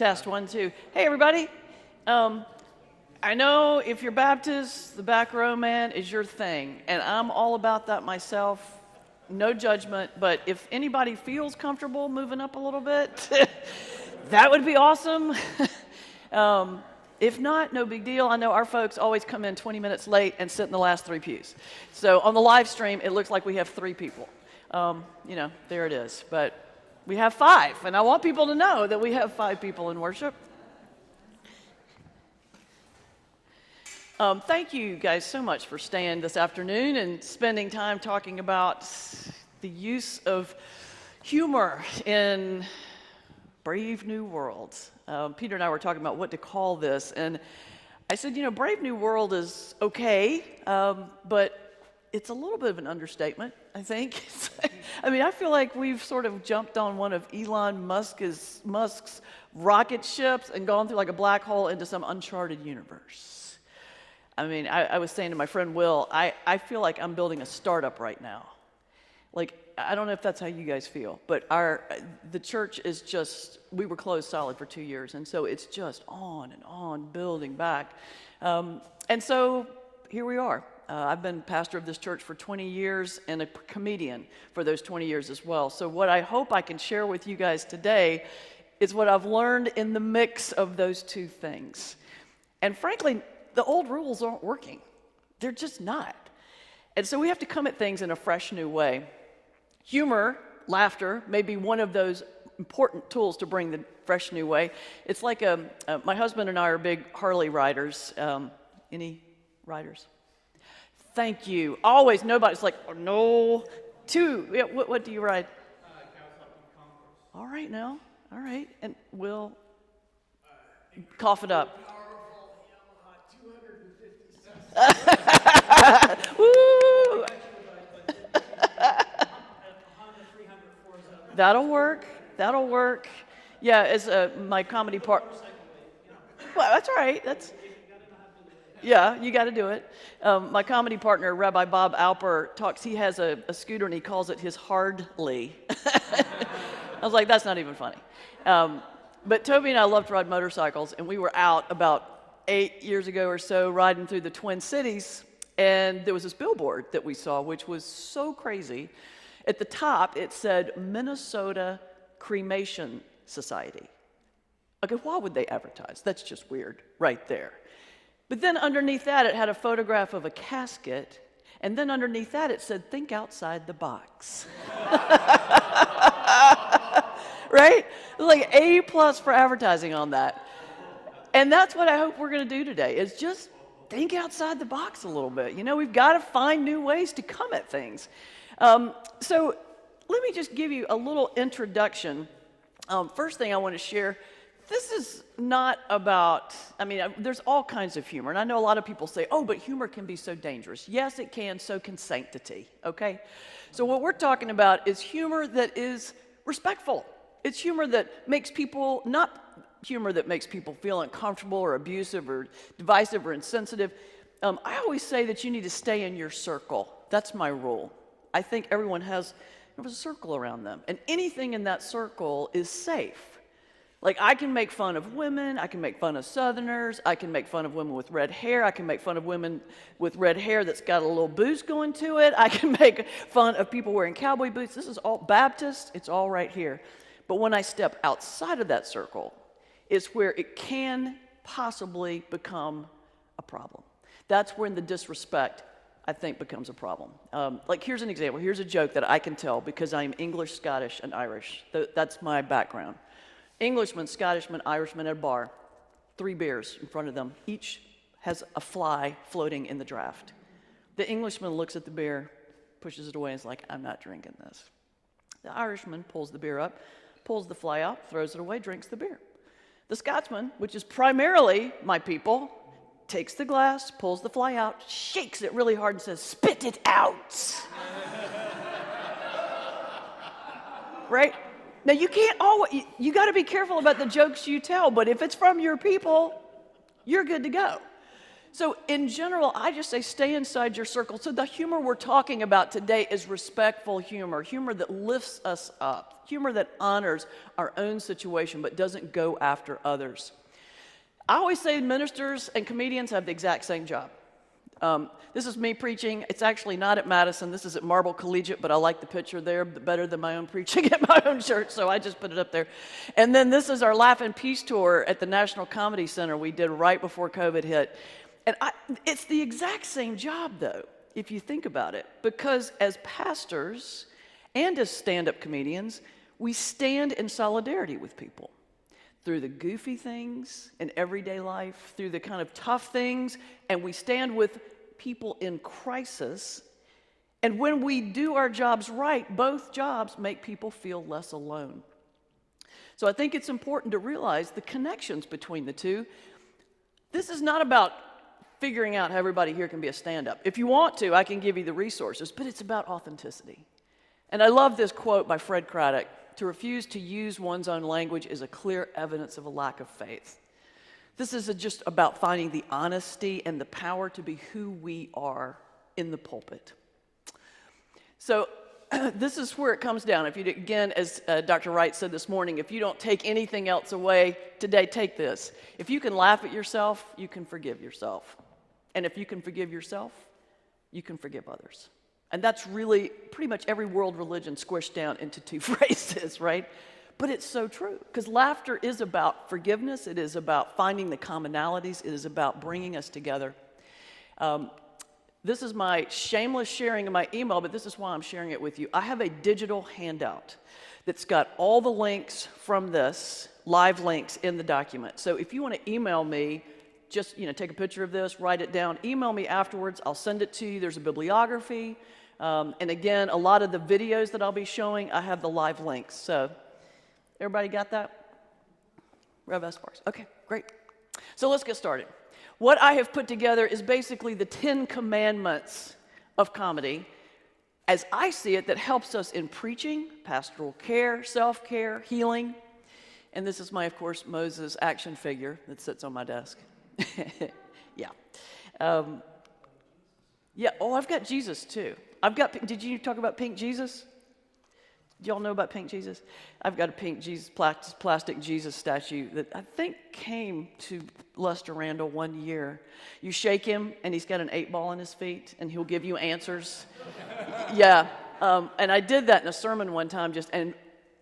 Test, 1, 2. Hey, everybody. I know if you're Baptist, the back row, man, is your thing. And I'm all about that myself. No judgment. But if anybody feels comfortable moving up a little bit, that would be awesome. If not, no big deal. I know our folks always come in 20 minutes late and sit in the last 3 pews. So on the live stream, it looks like we have 3 people. There it is. But we have 5. And I want people to know that we have 5 people in worship. Thank you guys so much for staying this afternoon and spending time talking about the use of humor in Brave New World. Peter and I were talking about what to call this, and I said, Brave New World is okay, but it's a little bit of an understatement, I think. I feel like we've sort of jumped on one of Elon Musk's rocket ships and gone through like a black hole into some uncharted universe. I was saying to my friend Will, I feel like I'm building a startup right now. Like, I don't know if that's how you guys feel, but the church is just, we were closed solid for 2 years, and so it's just on and on, building back. And so here we are. I've been pastor of this church for 20 years and a comedian for those 20 years as well. So what I hope I can share with you guys today is what I've learned in the mix of those 2 things. And frankly, the old rules aren't working. They're just not. And so we have to come at things in a fresh new way. Humor, laughter, may be one of those important tools to bring the fresh new way. It's like my husband and I are big Harley riders. Any riders? Thank you. Always, nobody's like, oh, no. 2, yeah, what do you ride? All right now, all right. And we'll cough it up. Woo! That'll work. Yeah, as my comedy partner. Well, that's all right. Yeah, you got to do it. My comedy partner, Rabbi Bob Alper, talks. He has a scooter and he calls it his Hardly. I was like, that's not even funny. But Toby and I love to ride motorcycles, and we were out about 8 years ago or so riding through the Twin Cities, and there was this billboard that we saw, which was so crazy. At the top, it said Minnesota Cremation Society. Okay, why would they advertise? That's just weird right there. But then underneath that, it had a photograph of a casket, and then underneath that, it said, think outside the box. Right? Like A+ for advertising on that. And that's what I hope we're going to do today, is just think outside the box a little bit. We've got to find new ways to come at things. So let me just give you a little introduction. First thing I want to share, this is not about, there's all kinds of humor. And I know a lot of people say, oh, but humor can be so dangerous. Yes, it can. So can sanctity. Okay? So what we're talking about is humor that is respectful. It's humor that makes people, not humor that makes people feel uncomfortable or abusive or divisive or insensitive. I always say that you need to stay in your circle. That's my rule. I think everyone has a circle around them, and anything in that circle is safe. Like, I can make fun of women, I can make fun of Southerners, I can make fun of women with red hair, I can make fun of women with red hair that's got a little boost going to it, I can make fun of people wearing cowboy boots. This is all Baptist, it's all right here. But when I step outside of that circle, it's where it can possibly become a problem. That's when the disrespect, I think, becomes a problem. Like, here's an example. Here's a joke that I can tell because I'm English, Scottish, and Irish. That's my background. Englishman, Scottishman, Irishman at a bar, 3 beers in front of them. Each has a fly floating in the draft. The Englishman looks at the beer, pushes it away, and is like, I'm not drinking this. The Irishman pulls the beer up, pulls the fly out, throws it away, drinks the beer. The Scotsman, which is primarily my people, takes the glass, pulls the fly out, shakes it really hard and says, spit it out. Right? Now, you can't always, you got to be careful about the jokes you tell, but if it's from your people, you're good to go. So in general, I just say stay inside your circle. So the humor we're talking about today is respectful humor, humor that lifts us up, humor that honors our own situation but doesn't go after others. I always say ministers and comedians have the exact same job. This is me preaching. It's actually not at Madison. This is at Marble Collegiate, but I like the picture there better than my own preaching at my own church, so I just put it up there. And then this is our Laugh and Peace tour at the National Comedy Center we did right before COVID hit. And it's the exact same job, though, if you think about it, because as pastors and as stand-up comedians, we stand in solidarity with people through the goofy things in everyday life, through the kind of tough things, and we stand with people in crisis. And when we do our jobs right, both jobs make people feel less alone. So I think it's important to realize the connections between the two. This is not about figuring out how everybody here can be a stand-up. If you want to, I can give you the resources, but it's about authenticity. And I love this quote by Fred Craddock: "To refuse to use one's own language is a clear evidence of a lack of faith." This is just about finding the honesty and the power to be who we are in the pulpit. So this is where it comes down. If you, again, as Dr. Wright said this morning, if you don't take anything else away today, take this. If you can laugh at yourself, you can forgive yourself. And if you can forgive yourself, you can forgive others. And that's really pretty much every world religion squished down into two phrases, right? But it's so true, because laughter is about forgiveness. It is about finding the commonalities. It is about bringing us together. This is my shameless sharing of my email, but this is why I'm sharing it with you. I have a digital handout that's got all the links from this, live links in the document. So if you want to email me, just take a picture of this, write it down, email me afterwards. I'll send it to you. There's a bibliography. And again, a lot of the videos that I'll be showing, I have the live links. So everybody got that? Rev Esparz. Okay, great. So let's get started. What I have put together is basically the 10 commandments of comedy, as I see it, that helps us in preaching, pastoral care, self-care, healing. And this is my, of course, Moses action figure that sits on my desk. Yeah. Yeah, oh, I've got Jesus too. Did you talk about pink Jesus? Do y'all know about pink Jesus? I've got a pink Jesus, plastic Jesus statue that I think came to Lester Randall one year. You shake him, and he's got an 8-ball in his feet, and he'll give you answers. Yeah, and I did that in a sermon one time, and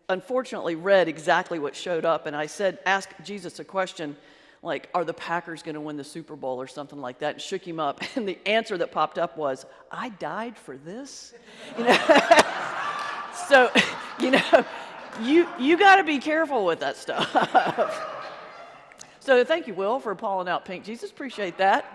unfortunately read exactly what showed up, and I said, ask Jesus a question, like, are the Packers going to win the Super Bowl or something like that, and shook him up, and the answer that popped up was, I died for this? So, you got to be careful with that stuff. So thank you, Will, for calling out Pink Jesus. Appreciate that.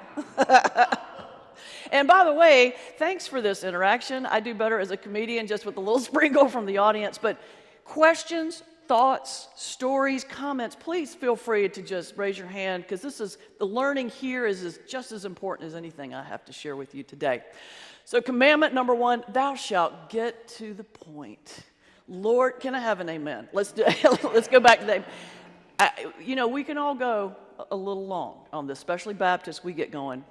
And by the way, thanks for this interaction. I do better as a comedian just with a little sprinkle from the audience. But questions, thoughts, stories, comments, please feel free to just raise your hand, because the learning here is just as important as anything I have to share with you today. So commandment number 1, thou shalt get to the point. Lord, can I have an amen? Let's go back to that. We can all go a little long on this, especially Baptists. We get going.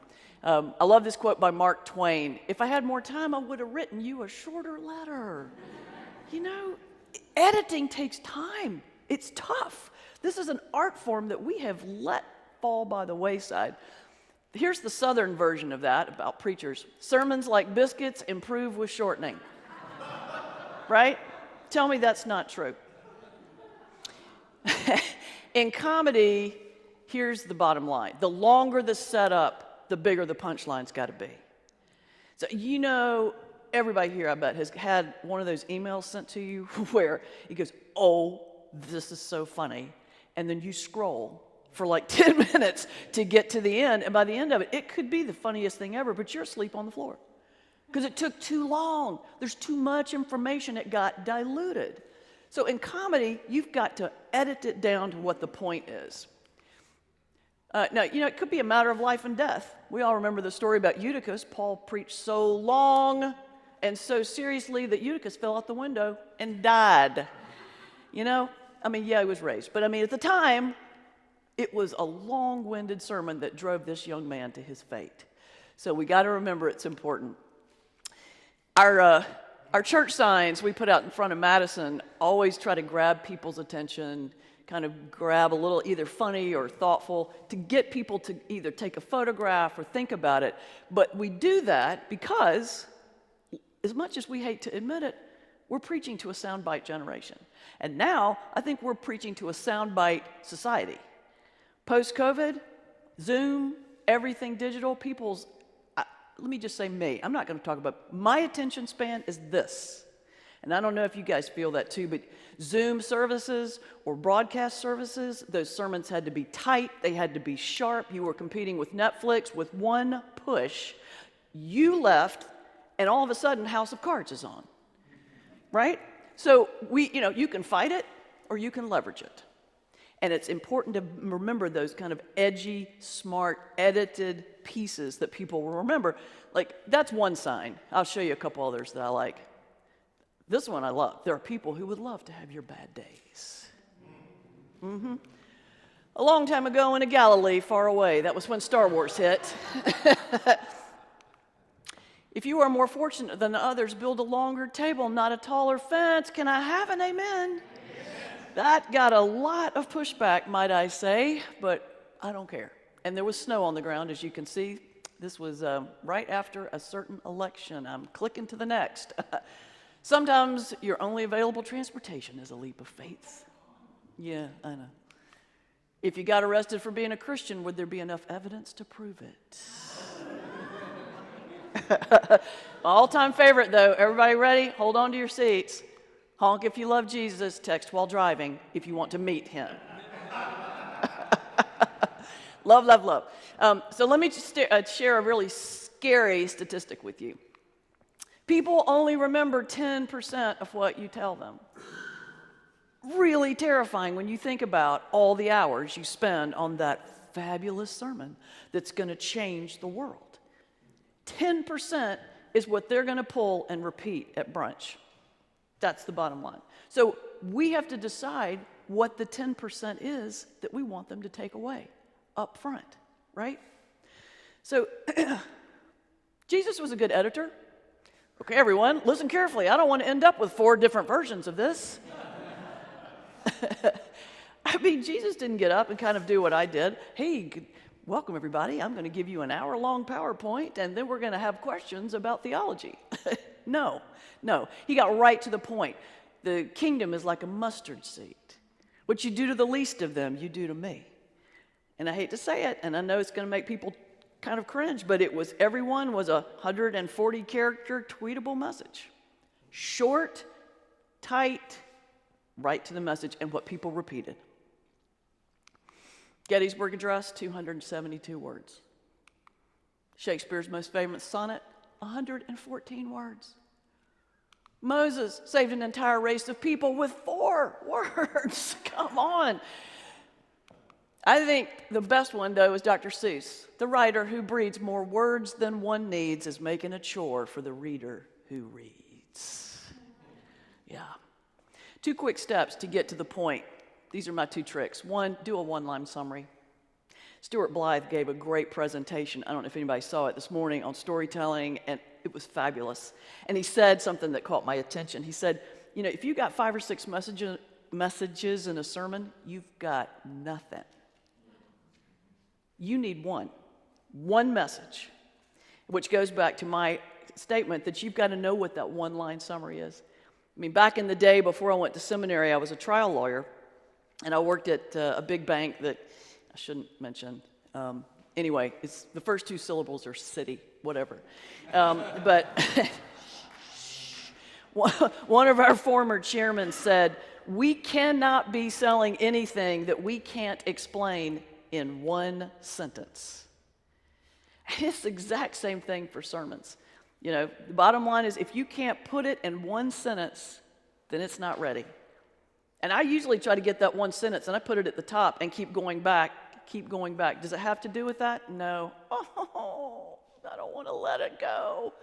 I love this quote by Mark Twain. If I had more time, I would have written you a shorter letter. Editing takes time. It's tough. This is an art form that we have let fall by the wayside. Here's the southern version of that about preachers. Sermons like biscuits improve with shortening. Right? Tell me that's not true. In comedy, here's the bottom line. The longer the setup, the bigger the punchline's got to be. So everybody here, I bet, has had one of those emails sent to you where it goes, oh, this is so funny. And then you scroll for like 10 minutes to get to the end. And by the end of it, it could be the funniest thing ever, but you're asleep on the floor because it took too long. There's too much information. It got diluted. So in comedy, you've got to edit it down to what the point is. Now, it could be a matter of life and death. We all remember the story about Eutychus. Paul preached so long and so seriously that Eutychus fell out the window and died. He was raised. But at the time, It was a long-winded sermon that drove this young man to his fate. So we got to remember it's important. Our church signs we put out in front of Madison always try to grab people's attention, kind of grab a little either funny or thoughtful to get people to either take a photograph or think about it. But we do that because, as much as we hate to admit it, we're preaching to a soundbite generation. And now I think we're preaching to a soundbite society. Post-COVID, Zoom, everything digital, let me just say me. I'm not going to talk about, my attention span is this. And I don't know if you guys feel that too, but Zoom services or broadcast services, those sermons had to be tight, they had to be sharp. You were competing with Netflix with one push. You left, and all of a sudden, House of Cards is on, right? So you can fight it or you can leverage it. And it's important to remember those kind of edgy, smart, edited pieces that people will remember. Like, that's one sign. I'll show you a couple others that I like. This one I love. There are people who would love to have your bad days. A long time ago in a Galilee far away, that was when Star Wars hit. If you are more fortunate than others, build a longer table, not a taller fence. Can I have an amen? That got a lot of pushback, might I say, but I don't care. And there was snow on the ground, as you can see. This was right after a certain election. I'm clicking to the next. Sometimes your only available transportation is a leap of faith. Yeah, I know. If you got arrested for being a Christian, would there be enough evidence to prove it? All-time favorite, though. Everybody ready? Hold on to your seats. Honk if you love Jesus, text while driving if you want to meet him. Love, love, love. So let me just share a really scary statistic with you. People only remember 10% of what you tell them. Really terrifying when you think about all the hours you spend on that fabulous sermon that's going to change the world. 10% is what they're going to pull and repeat at brunch. That's the bottom line. So we have to decide what the 10% is that we want them to take away up front, right? So Jesus was a good editor. Okay, everyone, listen carefully. I don't want to end up with 4 different versions of this. I mean, Jesus didn't get up and kind of do what I did. Hey, welcome everybody. I'm going to give you an hour-long PowerPoint, and then we're going to have questions about theology. No. He got right to the point. The kingdom is like a mustard seed. What you do to the least of them, you do to me. And I hate to say it, and I know it's going to make people kind of cringe, but everyone was a 140-character tweetable message. Short, tight, right to the message, and what people repeated. Gettysburg Address, 272 words. Shakespeare's most famous sonnet, 114 words. Moses saved an entire race of people with 4 words. Come on. I think the best one, though, is Dr. Seuss. The writer who breeds more words than one needs is making a chore for the reader who reads. Yeah. 2 quick steps to get to the point. These are my 2 tricks. 1, do a one-line summary. Stuart Blythe gave a great presentation. I don't know if anybody saw it this morning on storytelling, and it was fabulous. And he said something that caught my attention. He said, if you got 5 or 6 messages in a sermon, you've got nothing. You need one message, which goes back to my statement that you've got to know what that one-line summary is. I mean, back in the day before I went to seminary, I was a trial lawyer, and I worked at a big bank that I shouldn't mention. Anyway, it's the first 2 syllables are city, whatever. But one of our former chairmen said, we cannot be selling anything that we can't explain in 1 sentence. And it's the exact same thing for sermons. The bottom line is if you can't put it in 1 sentence, then it's not ready. And I usually try to get that 1 sentence, and I put it at the top and keep going back. Does it have to do with that? No. Oh, I don't want to let it go.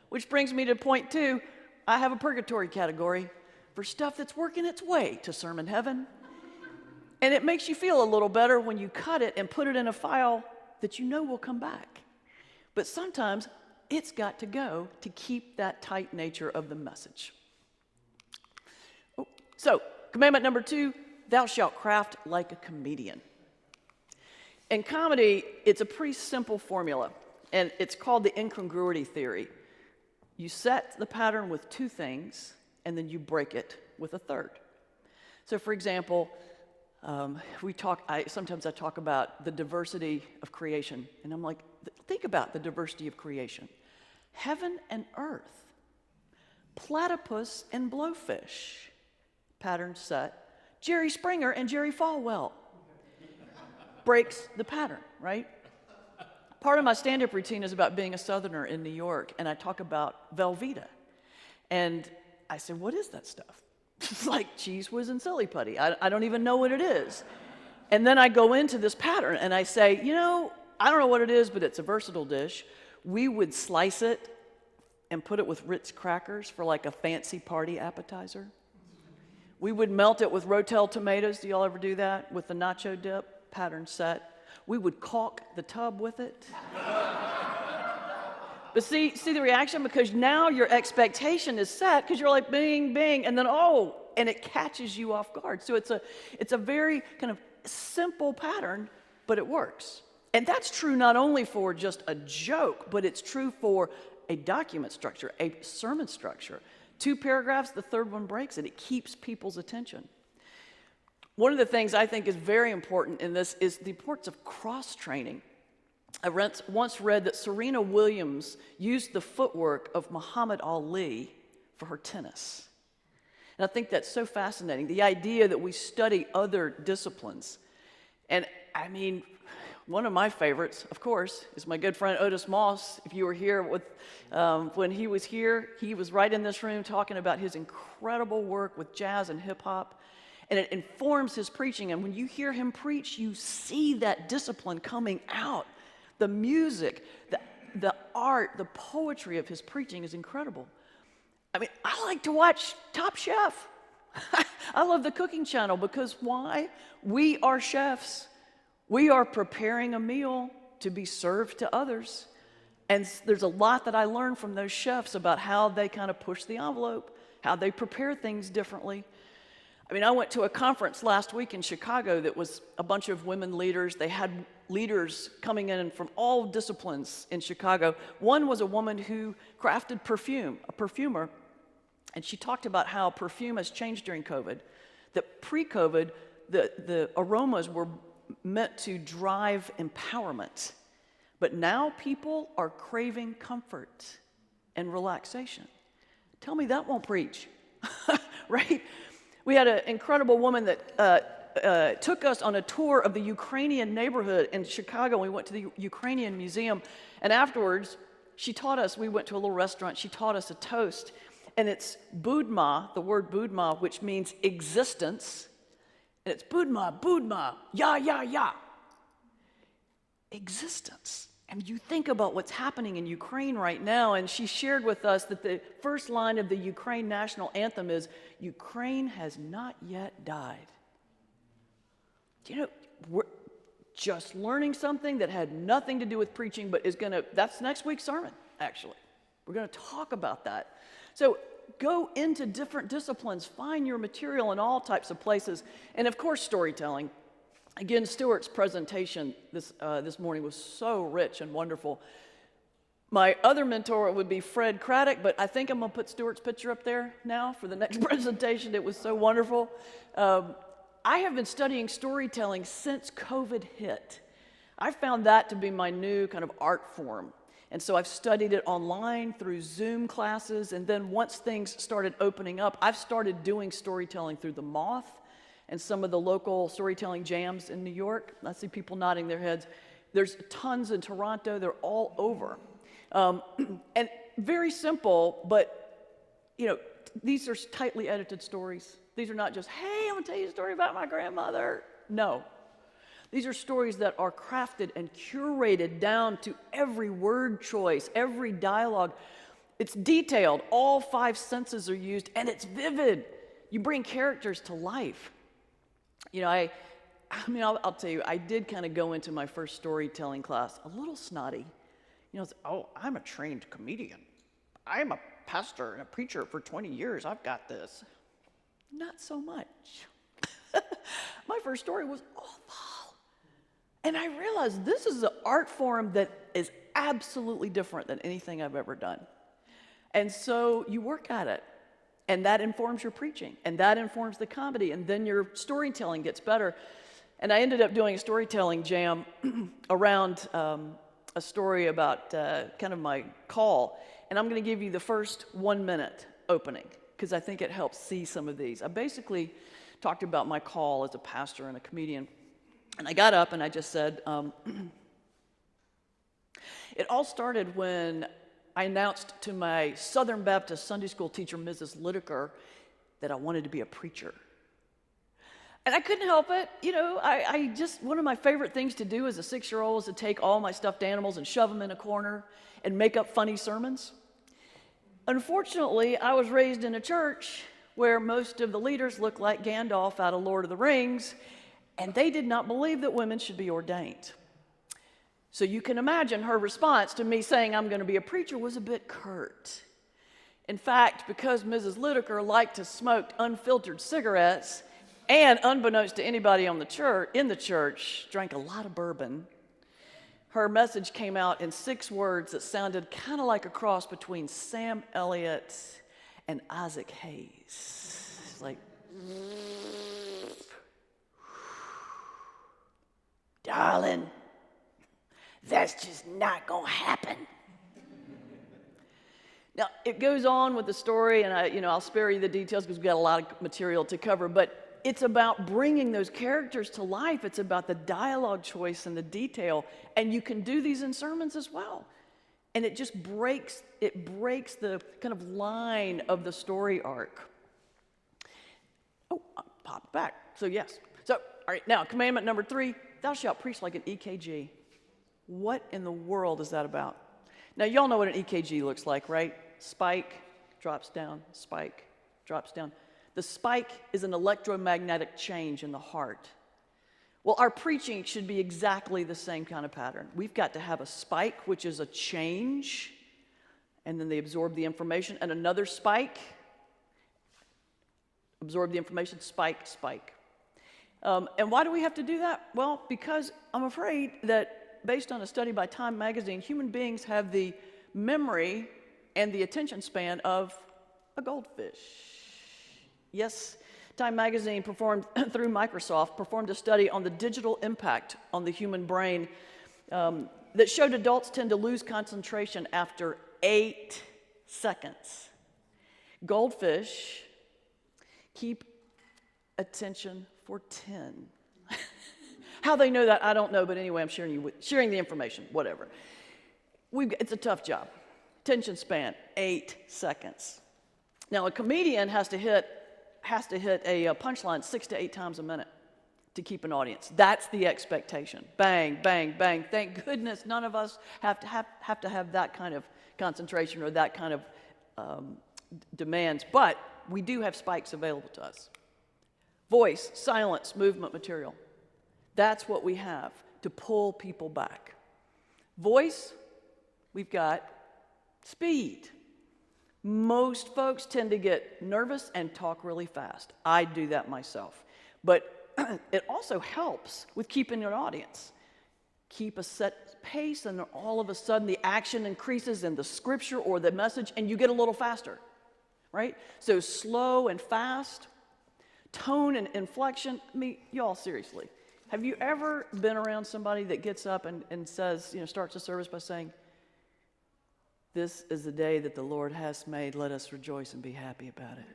Which brings me to point 2. I have a purgatory category for stuff that's working its way to sermon heaven. And it makes you feel a little better when you cut it and put it in a file that you know will come back. But sometimes it's got to go to keep that tight nature of the message. So, commandment number 2, thou shalt craft like a comedian. In comedy, it's a pretty simple formula, and it's called the incongruity theory. You set the pattern with 2 things, and then you break it with a third. So, for example, sometimes I talk about the diversity of creation, and I'm like, think about the diversity of creation. Heaven and earth, platypus and blowfish, pattern set. Jerry Springer and Jerry Falwell breaks the pattern, right? Part of my stand-up routine is about being a Southerner in New York, and I talk about Velveeta. And I said, what is that stuff? It's like Cheese Whiz and Silly Putty. I don't even know what it is. And then I go into this pattern, and I say, I don't know what it is, but it's a versatile dish. We would slice it and put it with Ritz crackers for like a fancy party appetizer. We would melt it with Rotel tomatoes. Do y'all ever do that? With the nacho dip, pattern set. We would caulk the tub with it. But see the reaction? Because now your expectation is set because you're like, bing, bing, and then, and it catches you off guard. So it's a very kind of simple pattern, but it works. And that's true not only for just a joke, but it's true for a document structure, a sermon structure. 2 paragraphs, the third one breaks it. It keeps people's attention. One of the things I think is very important in this is the importance of cross-training. I once read that Serena Williams used the footwork of Muhammad Ali for her tennis. And I think that's so fascinating, the idea that we study other disciplines. And I mean, one of my favorites, of course, is my good friend Otis Moss. If you were here when he was here, he was right in this room talking about his incredible work with jazz and hip-hop. And it informs his preaching. And when you hear him preach, you see that discipline coming out. The music, the art, the poetry of his preaching is incredible. I mean, I like to watch Top Chef. I love the cooking channel because why? We are chefs. We are preparing a meal to be served to others. And there's a lot that I learned from those chefs about how they kind of push the envelope, how they prepare things differently. I mean, I went to a conference last week in Chicago that was a bunch of women leaders. They had leaders coming in from all disciplines in Chicago. One was a woman who crafted perfume, a perfumer, and she talked about how perfume has changed during COVID. That pre-COVID, the aromas were meant to drive empowerment, but now people are craving comfort and relaxation. Tell me that won't preach, right? We had an incredible woman that took us on a tour of the Ukrainian neighborhood in Chicago. We went to the Ukrainian museum, and afterwards, she taught us, we went to a little restaurant, she taught us a toast, and it's budma, the word budma, which means existence, and it's budma, budma, ya, ya, ya. Existence. And you think about what's happening in Ukraine right now, and she shared with us that the first line of the Ukraine national anthem is, Ukraine has not yet died. We're just learning something that had nothing to do with preaching, but that's next week's sermon, actually. We're going to talk about that. So go into different disciplines, find your material in all types of places, and of course, storytelling. Again, Stuart's presentation this morning was so rich and wonderful. My other mentor would be Fred Craddock, but I think I'm going to put Stuart's picture up there now for the next presentation. It was so wonderful. I have been studying storytelling since COVID hit. I found that to be my new kind of art form. And so I've studied it online through Zoom classes, and then once things started opening up, I've started doing storytelling through The Moth and some of the local storytelling jams in New York. I see people nodding their heads. There's tons in Toronto. They're all over. And very simple, but, these are tightly edited stories. These are not just, hey, I'm going to tell you a story about my grandmother. No. These are stories that are crafted and curated down to every word choice, every dialogue. It's detailed. All 5 senses are used, and it's vivid. You bring characters to life. I mean, I'll tell you, I did kind of go into my first storytelling class a little snotty. You know, it's, oh, I'm a trained comedian. I'm a pastor and a preacher for 20 years. I've got this. Not so much. My first story was awful. And I realized this is an art form that is absolutely different than anything I've ever done. And so you work at it, and that informs your preaching, and that informs the comedy, and then your storytelling gets better. And I ended up doing a storytelling jam around a story about kind of my call. And I'm going to give you the first 1 minute opening, because I think it helps see some of these. I basically talked about my call as a pastor and a comedian. And I got up and I just said, it all started when I announced to my Southern Baptist Sunday school teacher, Mrs. Lideker, that I wanted to be a preacher. And I couldn't help it. You know, I just, one of my favorite things to do as a 6-year-old was to take all my stuffed animals and shove them in a corner and make up funny sermons. Unfortunately, I was raised in a church where most of the leaders looked like Gandalf out of Lord of the Rings, and they did not believe that women should be ordained. So you can imagine her response to me saying I'm going to be a preacher was a bit curt. In fact, because Mrs. Lideker liked to smoke unfiltered cigarettes, and unbeknownst to anybody in the church, drank a lot of bourbon, her message came out in 6 words that sounded kind of like a cross between Sam Elliott and Isaac Hayes. It's like, darling, that's just not gonna happen. Now, it goes on with the story, and I'll spare you the details because we've got a lot of material to cover, but it's about bringing those characters to life. It's about the dialogue choice and the detail, and you can do these in sermons as well. And it just breaks the kind of line of the story arc. Oh, I popped back. So yes. So, all right, now, commandment number 3, thou shalt preach like an EKG. What in the world is that about? Now, y'all know what an EKG looks like, right? Spike, drops down, spike, drops down. The spike is an electromagnetic change in the heart. Well, our preaching should be exactly the same kind of pattern. We've got to have a spike, which is a change, and then they absorb the information, and another spike, absorb the information, spike, spike. And why do we have to do that? Well, because I'm afraid that based on a study by Time magazine, human beings have the memory and the attention span of a goldfish. Yes, Time magazine through Microsoft performed a study on the digital impact on the human brain that showed adults tend to lose concentration after 8 seconds. Goldfish keep attention for 10. How they know that, I don't know, but anyway, I'm sharing the information, whatever. It's a tough job. Attention span, 8 seconds. Now, a comedian has to hit a punchline 6 to 8 times a minute to keep an audience. That's the expectation. Bang, bang, bang. Thank goodness none of us have to have that kind of concentration or that kind of demands, but we do have spikes available to us. Voice, silence, movement, material. That's what we have to pull people back. Voice, we've got speed. Most folks tend to get nervous and talk really fast. I do that myself. But it also helps with keeping an audience. Keep a set pace, and all of a sudden the action increases in the scripture or the message, and you get a little faster, right? So slow and fast, tone and inflection. I mean, y'all, seriously. Have you ever been around somebody that gets up and says, starts the service by saying, "This is the day that the Lord has made. Let us rejoice and be happy about it."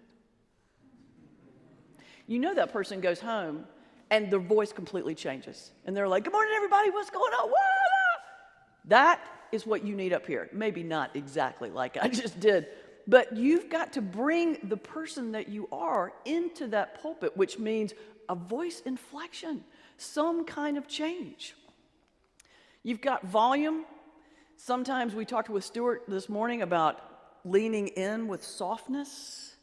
You know that person goes home and their voice completely changes. And they're like, "Good morning, everybody. What's going on?" That is what you need up here. Maybe not exactly like I just did, but you've got to bring the person that you are into that pulpit, which means a voice inflection, some kind of change. You've got volume. Sometimes we talked with Stuart this morning about leaning in with softness.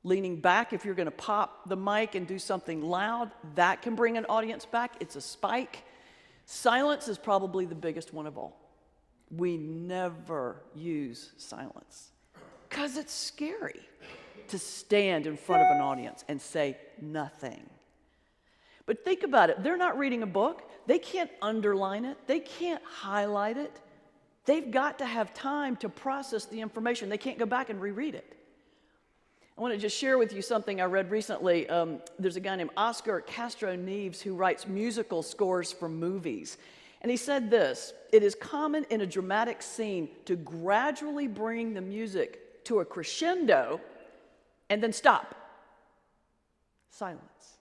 Leaning back, if you're going to pop the mic and do something loud, that can bring an audience back. It's a spike. Silence is probably the biggest one of all. We never use silence because it's scary to stand in front of an audience and say nothing. But think about it. They're not reading a book. They can't underline it. They can't highlight it. They've got to have time to process the information. They can't go back and reread it. I want to just share with you something I read recently. There's a guy named Oscar Castro Neves who writes musical scores for movies. And he said this: "It is common in a dramatic scene to gradually bring the music to a crescendo and then stop. Silence.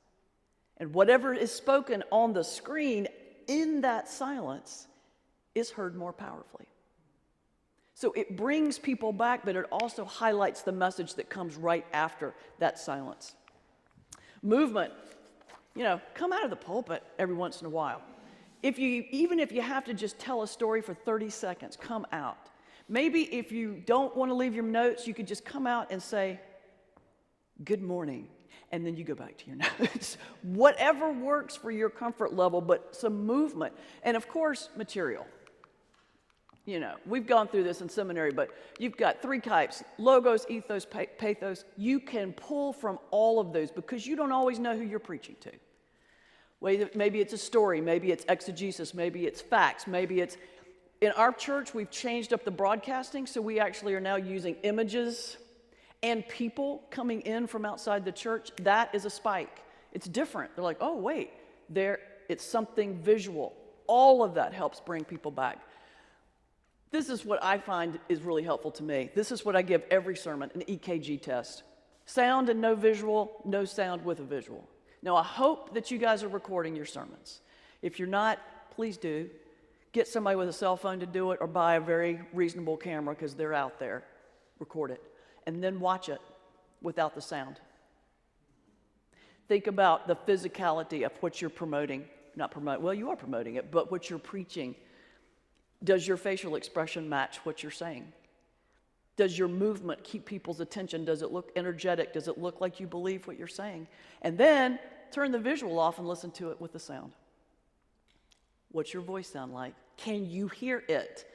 And whatever is spoken on the screen in that silence is heard more powerfully." So it brings people back, but it also highlights the message that comes right after that silence. Movement, come out of the pulpit every once in a while. Even if you have to just tell a story for 30 seconds, come out. Maybe if you don't want to leave your notes, you could just come out and say, "Good morning," and then you go back to your notes. Whatever works for your comfort level, but some movement. And of course, material. We've gone through this in seminary, but you've got 3 types: logos, ethos, pathos. You can pull from all of those because you don't always know who you're preaching to. Maybe it's a story, maybe it's exegesis, maybe it's facts, maybe it's... In our church, we've changed up the broadcasting, so we actually are now using images and people coming in from outside the church. That is a spike. It's different. They're like, oh, wait, it's something visual. All of that helps bring people back. This is what I find is really helpful to me. This is what I give every sermon, an EKG test. Sound and no visual, no sound with a visual. Now, I hope that you guys are recording your sermons. If you're not, please do. Get somebody with a cell phone to do it, or buy a very reasonable camera because they're out there. Record it. And then watch it without the sound. Think about the physicality of what you're promoting. Well, you are promoting it, but what you're preaching. Does your facial expression match what you're saying? Does your movement keep people's attention? Does it look energetic? Does it look like you believe what you're saying? And then turn the visual off and listen to it with the sound. What's your voice sound like? Can you hear it?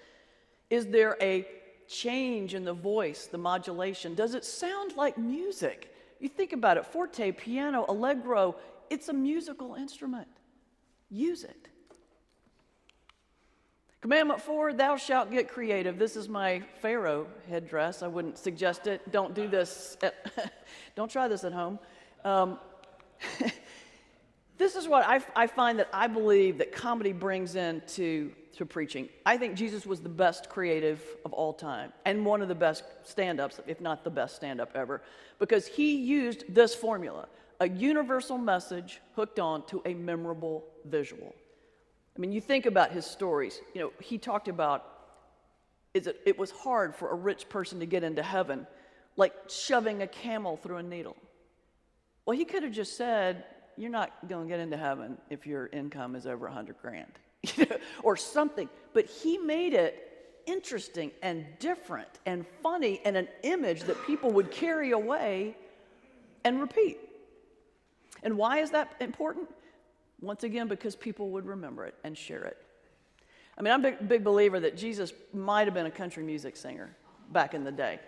Is there a change in the voice, the modulation? Does it sound like music? You think about it, forte, piano, allegro, it's a musical instrument. Use it. Commandment 4, thou shalt get creative. This is my Pharaoh headdress. I wouldn't suggest it. Don't do this. Don't try this at home. This is what I find that I believe that comedy brings into preaching. I think Jesus was the best creative of all time and one of the best stand-ups, if not the best stand-up ever, because he used this formula, a universal message hooked on to a memorable visual. I mean, you think about his stories. He talked about it was hard for a rich person to get into heaven, like shoving a camel through a needle. Well, he could have just said, you're not going to get into heaven if your income is over $100,000, or something. But he made it interesting and different and funny and an image that people would carry away and repeat. And why is that important? Once again, because people would remember it and share it. I mean, I'm a big believer that Jesus might have been a country music singer back in the day.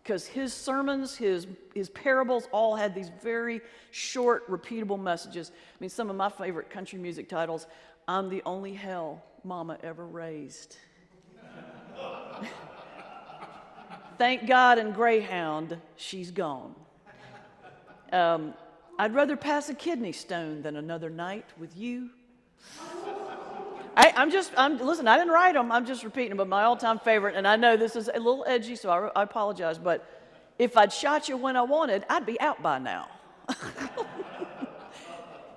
Because his sermons, his parables all had these very short, repeatable messages. I mean, some of my favorite country music titles, I'm the only hell Mama ever raised. Thank God in Greyhound, she's gone. I'd rather pass a kidney stone than another night with you. Listen, I didn't write them. I'm just repeating them, but my all-time favorite, and I know this is a little edgy, so I apologize, but if I'd shot you when I wanted, I'd be out by now.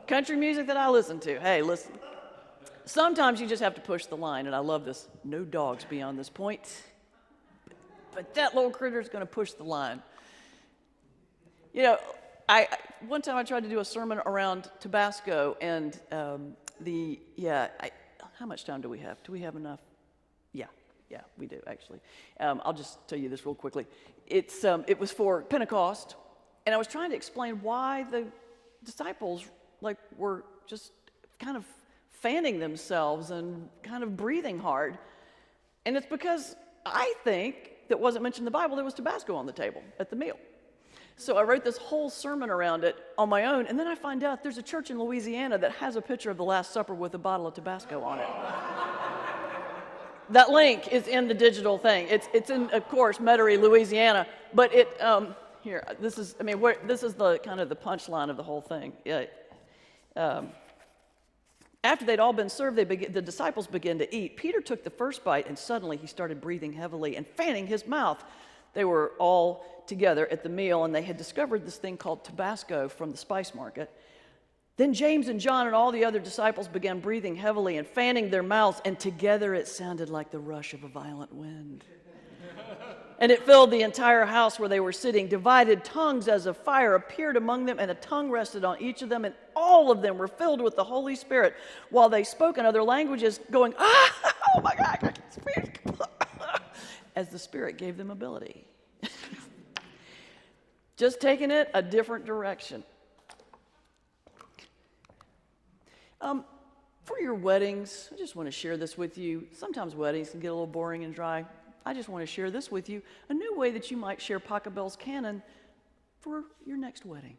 Country music that I listen to. Hey, listen. Sometimes you just have to push the line, and I love this. No dogs beyond this point. But that little critter's going to push the line. One time I tried to do a sermon around Tabasco, and how much time do we have? Do we have enough? Yeah, we do, actually. I'll just tell you this real quickly. It was for Pentecost, And I was trying to explain why the disciples were just kind of fanning themselves and kind of breathing hard. And it's because I think that wasn't mentioned in the Bible, there was Tabasco on the table at the meal. So I wrote this whole sermon around it on my own, and then I find out there's a church in Louisiana that has a picture of the Last Supper with a bottle of Tabasco on it. That link is in the digital thing. It's in, of course, Metairie, Louisiana, but this is the kind of the punchline of the whole thing. After they'd all been served, the disciples began to eat. Peter took the first bite, and suddenly he started breathing heavily and fanning his mouth. They were all together at the meal, and they had discovered this thing called Tabasco from the spice market. Then James and John and all the other disciples began breathing heavily and fanning their mouths, and together it sounded like the rush of a violent wind. And it filled the entire house where they were sitting. Divided tongues as of fire appeared among them, and a tongue rested on each of them, and all of them were filled with the Holy Spirit while they spoke in other languages, going, oh my God, I can't speak, as the Spirit gave them ability. Just taking it a different direction. For your weddings, I just want to share this with you. Sometimes weddings can get a little boring and dry. I just want to share this with you, a new way that you might share Pachelbel's canon for your next wedding.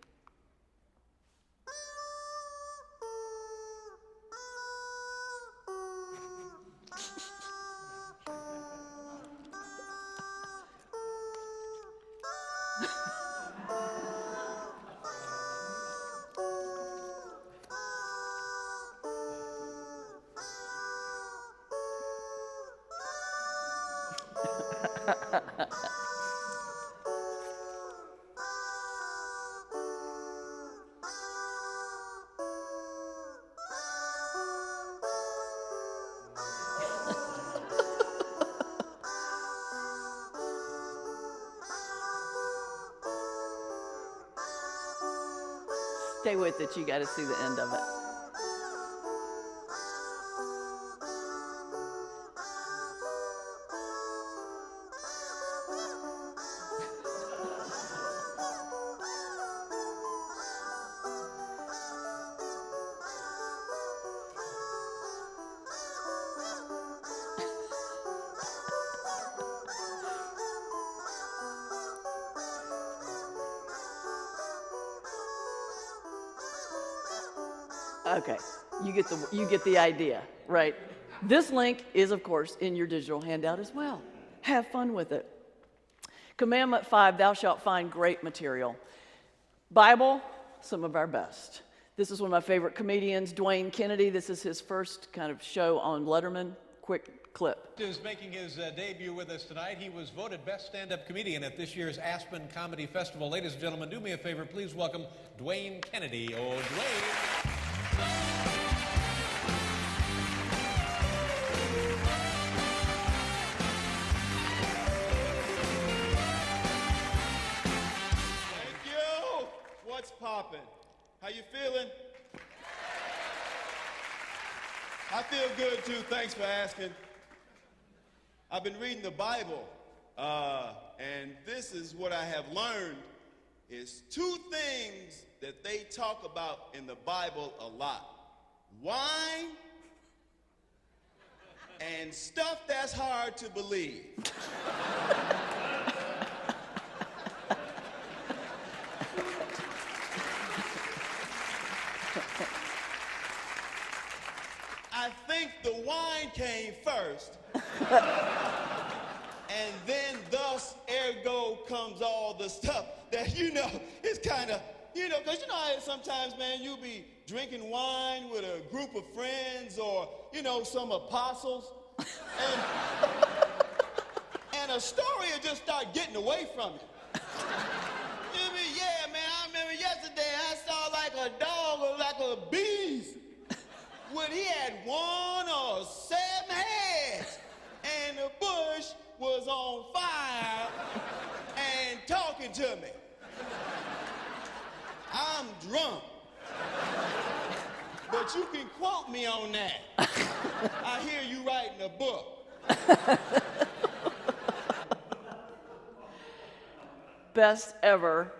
Stay with it, you got to see the end of it. Okay, you get the idea, right? This link is, of course, in your digital handout as well. Have fun with it. Commandment 5, thou shalt find great material. Bible, some of our best. This is one of my favorite comedians, Dwayne Kennedy. This is his first kind of show on Letterman. Quick clip. Is making his debut with us tonight. He was voted best stand-up comedian at this year's Aspen Comedy Festival. Ladies and gentlemen, do me a favor, please welcome Dwayne Kennedy. Oh, Dwayne. What's poppin'? How you feeling? I feel good too, thanks for asking. I've been reading the Bible, and this is what I have learned, is two things that they talk about in the Bible a lot. Wine and stuff that's hard to believe. I think the wine came first, and then thus, ergo, comes all the stuff that, is kind of, because how sometimes, man, you'll be drinking wine with a group of friends or, some apostles, and a story will just start getting away from you. Yeah, man, I remember yesterday I saw like a dog or like a beast. When he had 1 or 7 heads, and the bush was on fire and talking to me. I'm drunk, but you can quote me on that. I hear you writing a book. Best ever.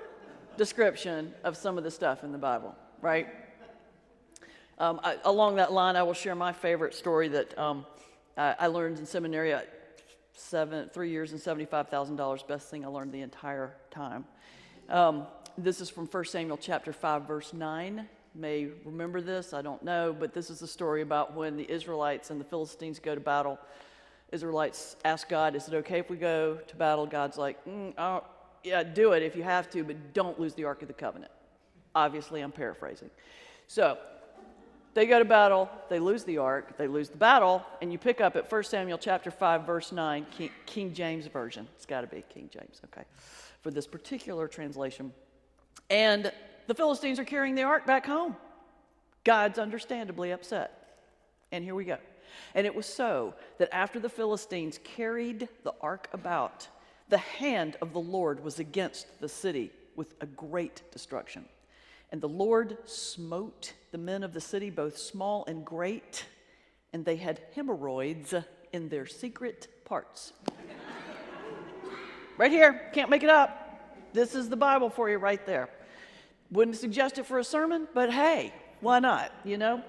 description of some of the stuff in the Bible, right? Along that line, I will share my favorite story that I learned in seminary. 3 years and $75,000, best thing I learned the entire time. This is from 1 Samuel chapter 5, verse 9. You may remember this, I don't know, but this is a story about when the Israelites and the Philistines go to battle. Israelites ask God, is it okay if we go to battle? God's like, yeah, do it if you have to, but don't lose the Ark of the Covenant. Obviously, I'm paraphrasing. So, they go to battle, they lose the ark, they lose the battle, and you pick up at 1 Samuel chapter 5, verse 9, King James Version. It's got to be King James, okay, for this particular translation. And the Philistines are carrying the ark back home. God's understandably upset. And here we go. And it was so that after the Philistines carried the ark about, the hand of the Lord was against the city with a great destruction. And the Lord smote the men of the city, both small and great, and they had hemorrhoids in their secret parts. Right here, can't make it up. This is the Bible for you right there. Wouldn't suggest it for a sermon, but hey, why not, you know?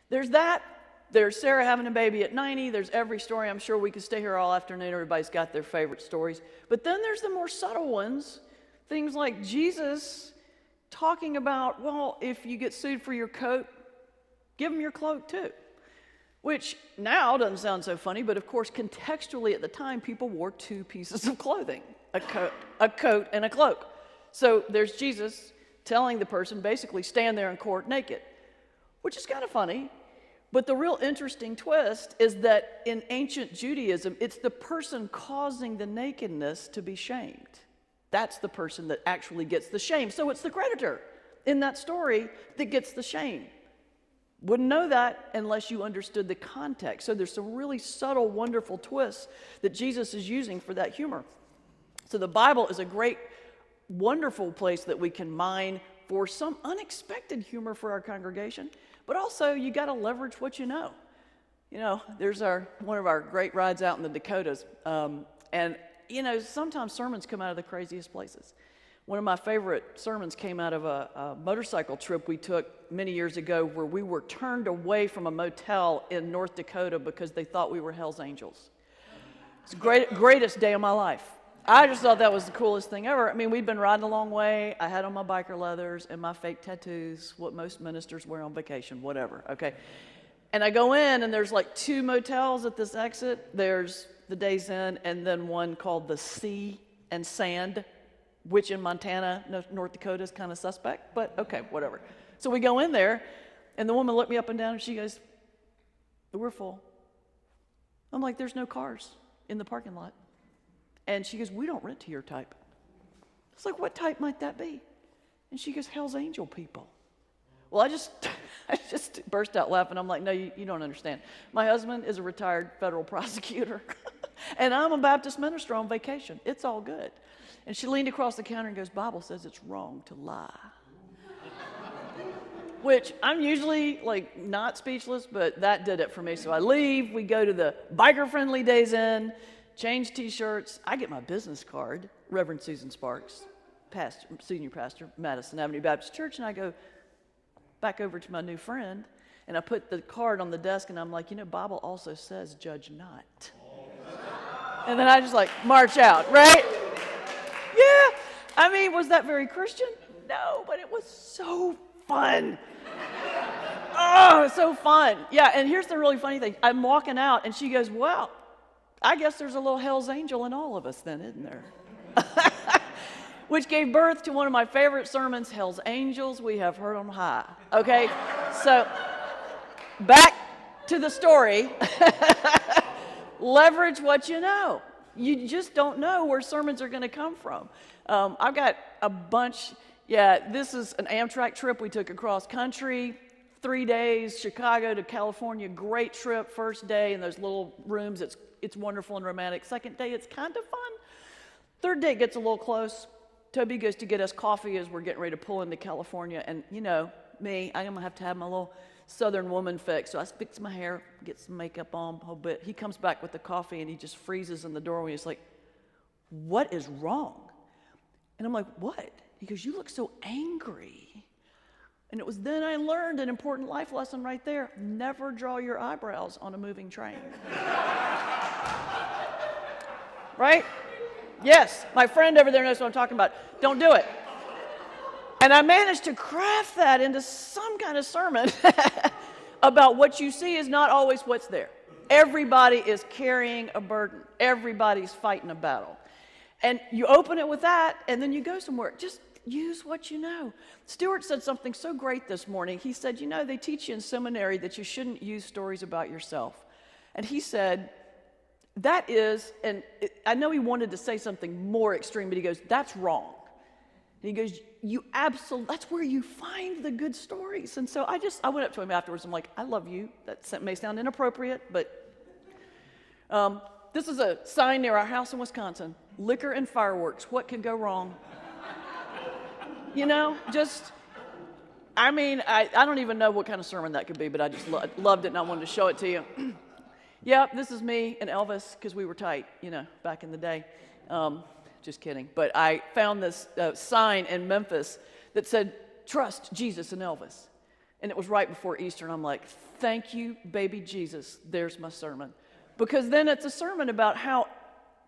There's that. There's Sarah having a baby at 90. There's every story. I'm sure we could stay here all afternoon. Everybody's got their favorite stories. But then there's the more subtle ones, things like Jesus talking about, well, if you get sued for your coat, give them your cloak too. Which now doesn't sound so funny, but of course contextually at the time people wore two pieces of clothing, a coat and a cloak. So there's Jesus telling the person basically stand there in court naked, which is kind of funny. But the real interesting twist is that in ancient Judaism, it's the person causing the nakedness to be shamed. That's the person that actually gets the shame. So it's the creditor in that story that gets the shame. Wouldn't know that unless you understood the context. So there's some really subtle, wonderful twists that Jesus is using for that humor. So the Bible is a great, wonderful place that we can mine for some unexpected humor for our congregation. But also, you got to leverage what you know. You know, there's one of our great rides out in the Dakotas, and you know, sometimes sermons come out of the craziest places. One of my favorite sermons came out of a motorcycle trip we took many years ago where we were turned away from a motel in North Dakota because they thought we were Hell's Angels. It's the greatest day of my life. I just thought that was the coolest thing ever. I mean, we'd been riding a long way. I had on my biker leathers and my fake tattoos, what most ministers wear on vacation, whatever, okay? And I go in, and there's like 2 motels at this exit. There's the Days Inn, and then one called the Sea and Sand, which in Montana, North Dakota is kind of suspect, but okay, whatever. So we go in there, and the woman looked me up and down, and she goes, we're full. I'm like, there's no cars in the parking lot. And she goes, we don't rent to your type. It's like, what type might that be? And she goes, Hell's Angel people. Well, I just burst out laughing. I'm like, no, you don't understand. My husband is a retired federal prosecutor, and I'm a Baptist minister on vacation. It's all good. And she leaned across the counter and goes, Bible says it's wrong to lie. Which I'm usually like not speechless, but that did it for me. So I leave, we go to the biker-friendly Days Inn, change t-shirts. I get my business card, Reverend Susan Sparks, senior pastor, Madison Avenue Baptist Church, and I go back over to my new friend, and I put the card on the desk, and I'm like, you know, Bible also says judge not. And then I just like march out, right? Yeah. I mean, was that very Christian? No, but it was so fun. Oh, so fun. Yeah, and here's the really funny thing. I'm walking out, and she goes, well, I guess there's a little Hell's Angel in all of us then, isn't there? Which gave birth to one of my favorite sermons, Hell's Angels, we have heard on high. Okay, so back to the story. Leverage what you know. You just don't know where sermons are going to come from. I've got a bunch. Yeah, this is an Amtrak trip we took across country, 3 days, Chicago to California. Great trip. First day in those little rooms, it's wonderful and romantic. Second day, it's kind of fun. Third day, it gets a little close. Toby goes to get us coffee as we're getting ready to pull into California. And, you know, me, I'm going to have my little Southern woman fix. So I fix my hair, get some makeup on a whole bit. He comes back with the coffee, and he just freezes in the doorway. He's like, what is wrong? And I'm like, what? He goes, you look so angry. And it was then I learned an important life lesson right there. Never draw your eyebrows on a moving train. Right? Yes, my friend over there knows what I'm talking about. Don't do it. And I managed to craft that into some kind of sermon about what you see is not always what's there. Everybody is carrying a burden. Everybody's fighting a battle. And you open it with that, and then you go somewhere. Just use what you know. Stuart said something so great this morning. He said, you know, they teach you in seminary that you shouldn't use stories about yourself. And he said, that is, and I know he wanted to say something more extreme, but he goes, that's wrong. And he goes, that's where you find the good stories. And so I went up to him afterwards. I'm like, I love you. That may sound inappropriate, but this is a sign near our house in Wisconsin. Liquor and fireworks. What could go wrong? You know, I don't even know what kind of sermon that could be, but I just loved it and I wanted to show it to you. Yeah, this is me and Elvis because we were tight, you know, back in the day. Just kidding. But I found this sign in Memphis that said, trust Jesus and Elvis. And it was right before Easter, and I'm like, thank you, baby Jesus. There's my sermon. Because then it's a sermon about how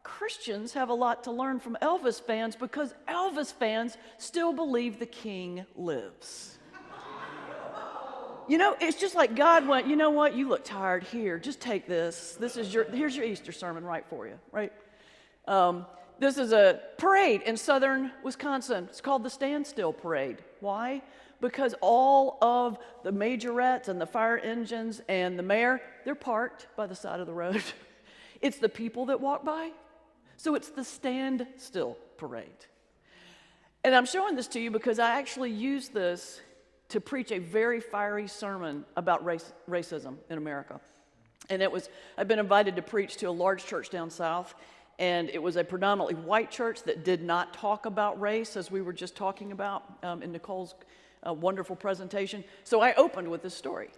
Christians have a lot to learn from Elvis fans because Elvis fans still believe the king lives. You know, it's just like God went, you know what, you look tired, here, just take this. Here's your Easter sermon right for you, right? This is a parade in southern Wisconsin. It's called the Standstill Parade. Why? Because all of the majorettes and the fire engines and the mayor, they're parked by the side of the road. It's the people that walk by. So it's the Standstill Parade. And I'm showing this to you because I actually used this to preach a very fiery sermon about racism in America. And I've been invited to preach to a large church down south, and it was a predominantly white church that did not talk about race, as we were just talking about in Nicole's wonderful presentation. So I opened with this story.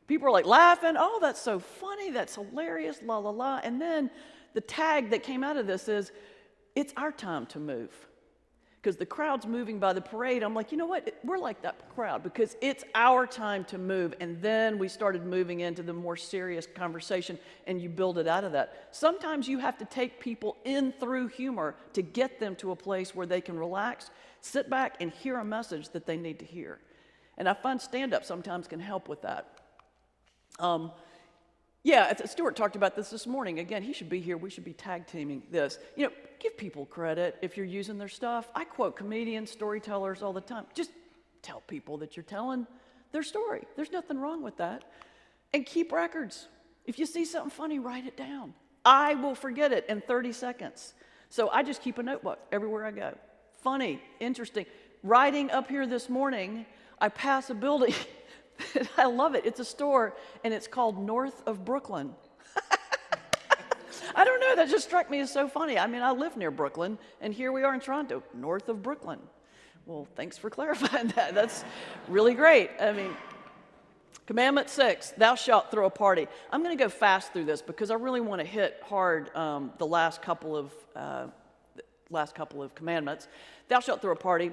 People were like laughing, oh, that's so funny, that's hilarious, la, la, la. And then the tag that came out of this is, it's our time to move. Because the crowd's moving by the parade. I'm like, you know what? We're like that crowd because it's our time to move. And then we started moving into the more serious conversation, and you build it out of that. Sometimes you have to take people in through humor to get them to a place where they can relax, sit back, and hear a message that they need to hear. And I find stand-up sometimes can help with that. Stuart talked about this morning. Again, he should be here. We should be tag teaming this. You know, give people credit if you're using their stuff. I quote comedians, storytellers all the time. Just tell people that you're telling their story. There's nothing wrong with that. And keep records. If you see something funny, write it down. I will forget it in 30 seconds. So I just keep a notebook everywhere I go. Funny, interesting. Riding up here this morning, I pass a building. I love it. It's a store, and it's called North of Brooklyn. I don't know. That just struck me as so funny. I mean, I live near Brooklyn, and here we are in Toronto, north of Brooklyn. Well, thanks for clarifying that. That's really great. I mean, Commandment 6, thou shalt throw a party. I'm going to go fast through this because I really want to hit hard the last couple of commandments. Thou shalt throw a party.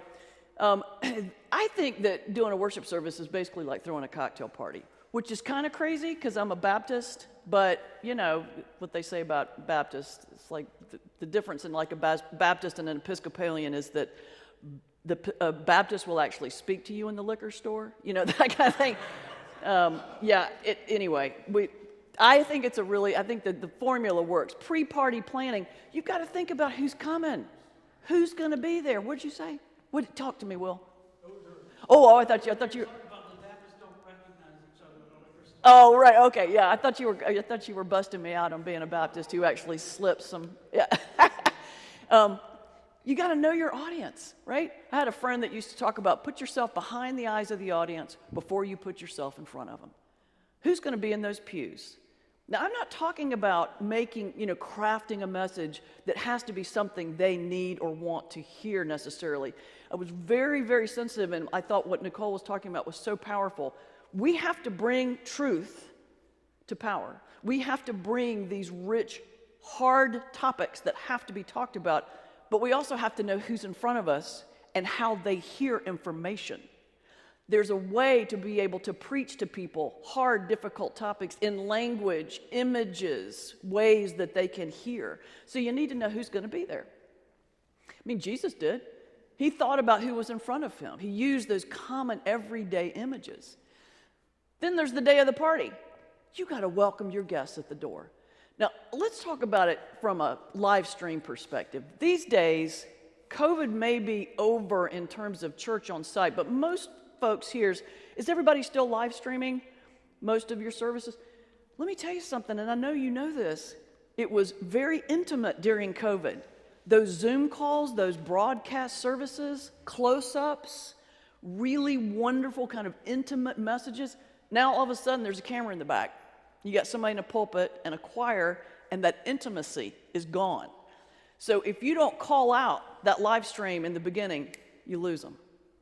I think that doing a worship service is basically like throwing a cocktail party, which is kind of crazy because I'm a Baptist, but you know what they say about Baptists. It's like the difference in like a Baptist and an Episcopalian is that the Baptist will actually speak to you in the liquor store, you know, that kind of thing. Anyway, I think that the formula works. Pre-party planning, you've got to think about who's coming, who's going to be there. What'd you say? Talk to me, Will. I thought you. Oh, right. Okay. Yeah, I thought you were busting me out on being a Baptist who actually slips some. Yeah. You got to know your audience, right? I had a friend that used to talk about put yourself behind the eyes of the audience before you put yourself in front of them. Who's going to be in those pews? Now, I'm not talking about crafting a message that has to be something they need or want to hear necessarily. I was very, very sensitive, and I thought what Nicole was talking about was so powerful. We have to bring truth to power. We have to bring these rich, hard topics that have to be talked about, but we also have to know who's in front of us and how they hear information. There's a way to be able to preach to people hard, difficult topics in language, images, ways that they can hear. So you need to know who's going to be there. I mean, Jesus did. He thought about who was in front of him. He used those common everyday images. Then there's the day of the party. You got to welcome your guests at the door. Now, let's talk about it from a live stream perspective. These days, COVID may be over in terms of church on site, but most folks here, is everybody still live streaming most of your services? Let me tell you something, and I know you know this. It was very intimate during COVID. Those Zoom calls, those broadcast services, close-ups, really wonderful kind of intimate messages. Now all of a sudden there's a camera in the back. You got somebody in a pulpit and a choir, and that intimacy is gone. So if you don't call out that live stream in the beginning, you lose them.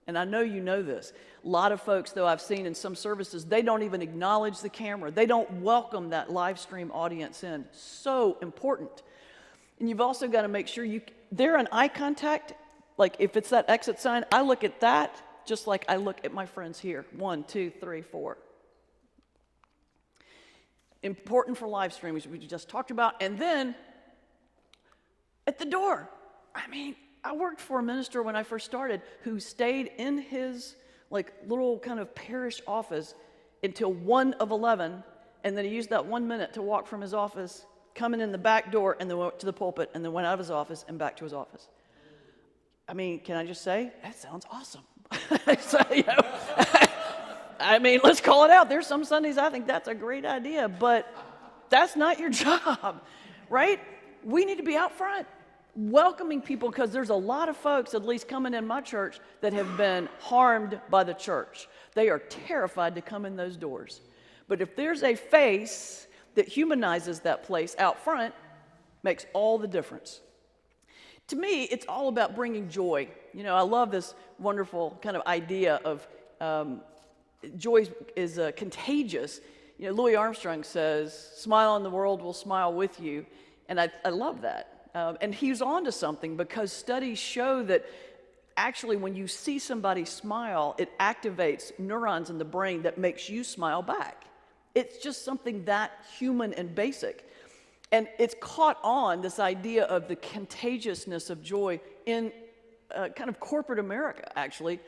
And I know you know this. A lot of folks, though, I've seen in some services, they don't even acknowledge the camera. They don't welcome that live stream audience in. So important. And you've also got to make sure they're in eye contact. Like if it's that exit sign, I look at that just like I look at my friends here. 1, 2, 3, 4. Important for live stream, which we just talked about. And then at the door, I mean, I worked for a minister when I first started who stayed in his like little kind of parish office until 1 of 11, and then he used that 1 minute to walk from his office, coming in the back door, and then went to the pulpit, and then went out of his office and back to his office. I mean, can I just say, that sounds awesome. So, I mean, let's call it out. There's some Sundays I think that's a great idea, but that's not your job, right? We need to be out front, welcoming people, because there's a lot of folks, at least coming in my church, that have been harmed by the church. They are terrified to come in those doors. But if there's a face that humanizes that place out front, makes all the difference. To me, it's all about bringing joy. You know, I love this wonderful kind of idea of joy is contagious. You know, Louis Armstrong says, "Smile and the world will smile with you." And I love that. And he's on to something, because studies show that actually when you see somebody smile, it activates neurons in the brain that makes you smile back. It's just something that human and basic. And it's caught on, this idea of the contagiousness of joy in kind of corporate America, actually.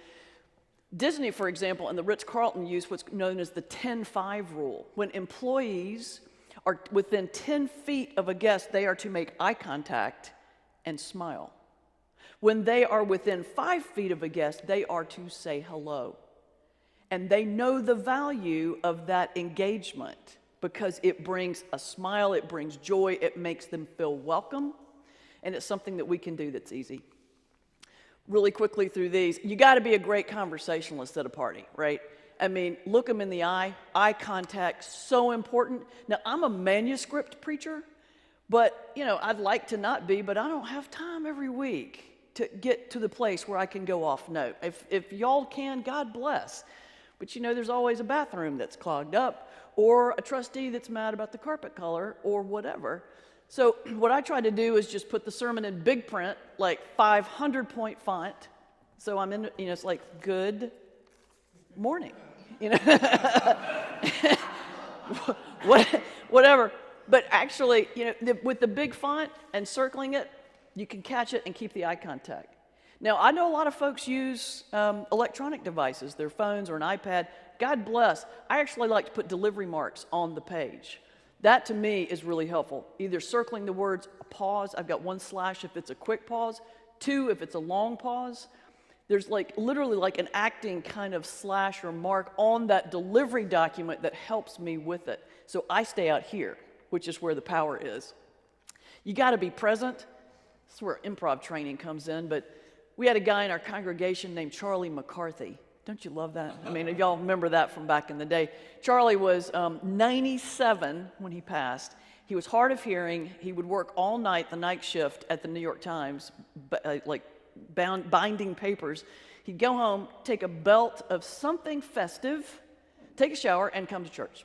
Disney, for example, and the Ritz-Carlton use what's known as the 10-5 rule. When employees are within 10 feet of a guest, they are to make eye contact and smile. When they are within 5 feet of a guest, they are to say hello. And they know the value of that engagement because it brings a smile, it brings joy, it makes them feel welcome, and it's something that we can do that's easy. Really quickly through these, you got to be a great conversationalist at a party, right? I mean, look them in the eye contact, so important. Now, I'm a manuscript preacher, but, you know, I'd like to not be, but I don't have time every week to get to the place where I can go off note. If y'all can, God bless. But, you know, there's always a bathroom that's clogged up, or a trustee that's mad about the carpet color, or whatever. So what I try to do is just put the sermon in big print, like 500-point font. So I'm in, you know, it's like, good morning. You know, whatever. But actually, you know, with the big font and circling it, you can catch it and keep the eye contact. Now, I know a lot of folks use electronic devices, their phones or an iPad. God bless. I actually like to put delivery marks on the page. That, to me, is really helpful. Either circling the words, a pause. I've got 1 slash if it's a quick pause. 2 if it's a long pause. There's like literally like an acting kind of slash or mark on that delivery document that helps me with it. So I stay out here, which is where the power is. You got to be present. That's where improv training comes in. But we had a guy in our congregation named Charlie McCarthy. Don't you love that? I mean, y'all remember that from back in the day. Charlie was 97 when he passed. He was hard of hearing. He would work all night, the night shift at the New York Times, like binding papers. He'd go home, take a belt of something festive, take a shower, and come to church.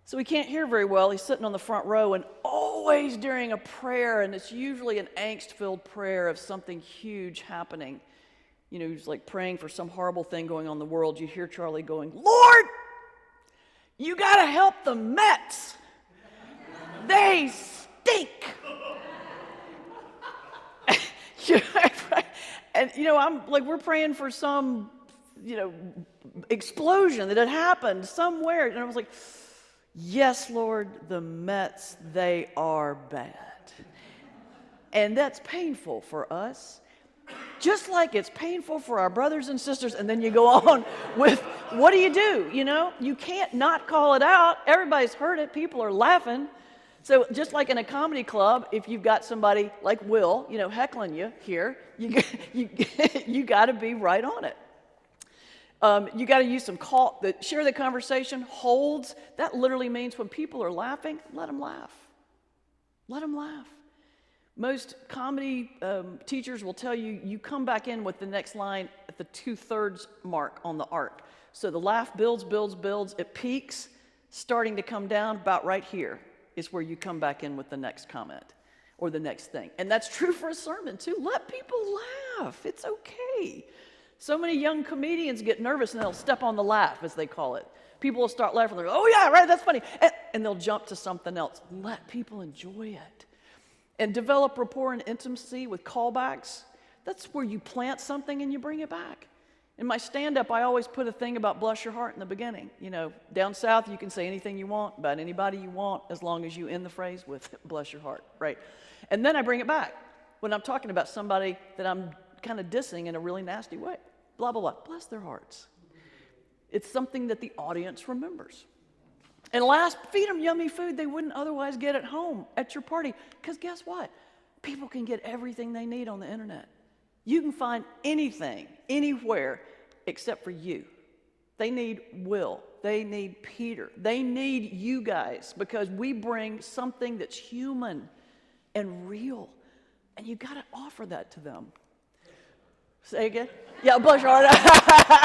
So he can't hear very well. He's sitting on the front row, and always during a prayer, and it's usually an angst-filled prayer of something huge happening, You know, he's like praying for some horrible thing going on in the world. You hear Charlie going, Lord, you got to help the Mets. They stink. And, you know, I'm like, we're praying for some, you know, explosion that had happened somewhere. And I was like, yes, Lord, the Mets, they are bad. And that's painful for us. Just like it's painful for our brothers and sisters. And then you go on with, what do? You know, you can't not call it out. Everybody's heard it. People are laughing. So just like in a comedy club, if you've got somebody like Will, you know, heckling you here, you got to be right on it. You got to use some share the conversation, holds. That literally means when people are laughing, let them laugh. Let them laugh. Most comedy teachers will tell you, you come back in with the next line at the 2/3 mark on the arc. So the laugh builds, builds, builds. It peaks, starting to come down about right here is where you come back in with the next comment or the next thing. And that's true for a sermon too. Let people laugh. It's okay. So many young comedians get nervous and they'll step on the laugh, as they call it. People will start laughing. They're like, oh yeah, right, that's funny. And they'll jump to something else. Let people enjoy it. And develop rapport and intimacy with callbacks. That's where you plant something and you bring it back. In my stand-up, I always put a thing about bless your heart in the beginning. You know, down south, you can say anything you want about anybody you want as long as you end the phrase with bless your heart, right? And then I bring it back when I'm talking about somebody that I'm kind of dissing in a really nasty way. Blah, blah, blah. Bless their hearts. It's something that the audience remembers. And last, feed them yummy food they wouldn't otherwise get at home, at your party. Because guess what? People can get everything they need on the internet. You can find anything, anywhere, except for you. They need Will. They need Peter. They need you guys because we bring something that's human and real. And you got to offer that to them. Say again? Yeah, bless your heart.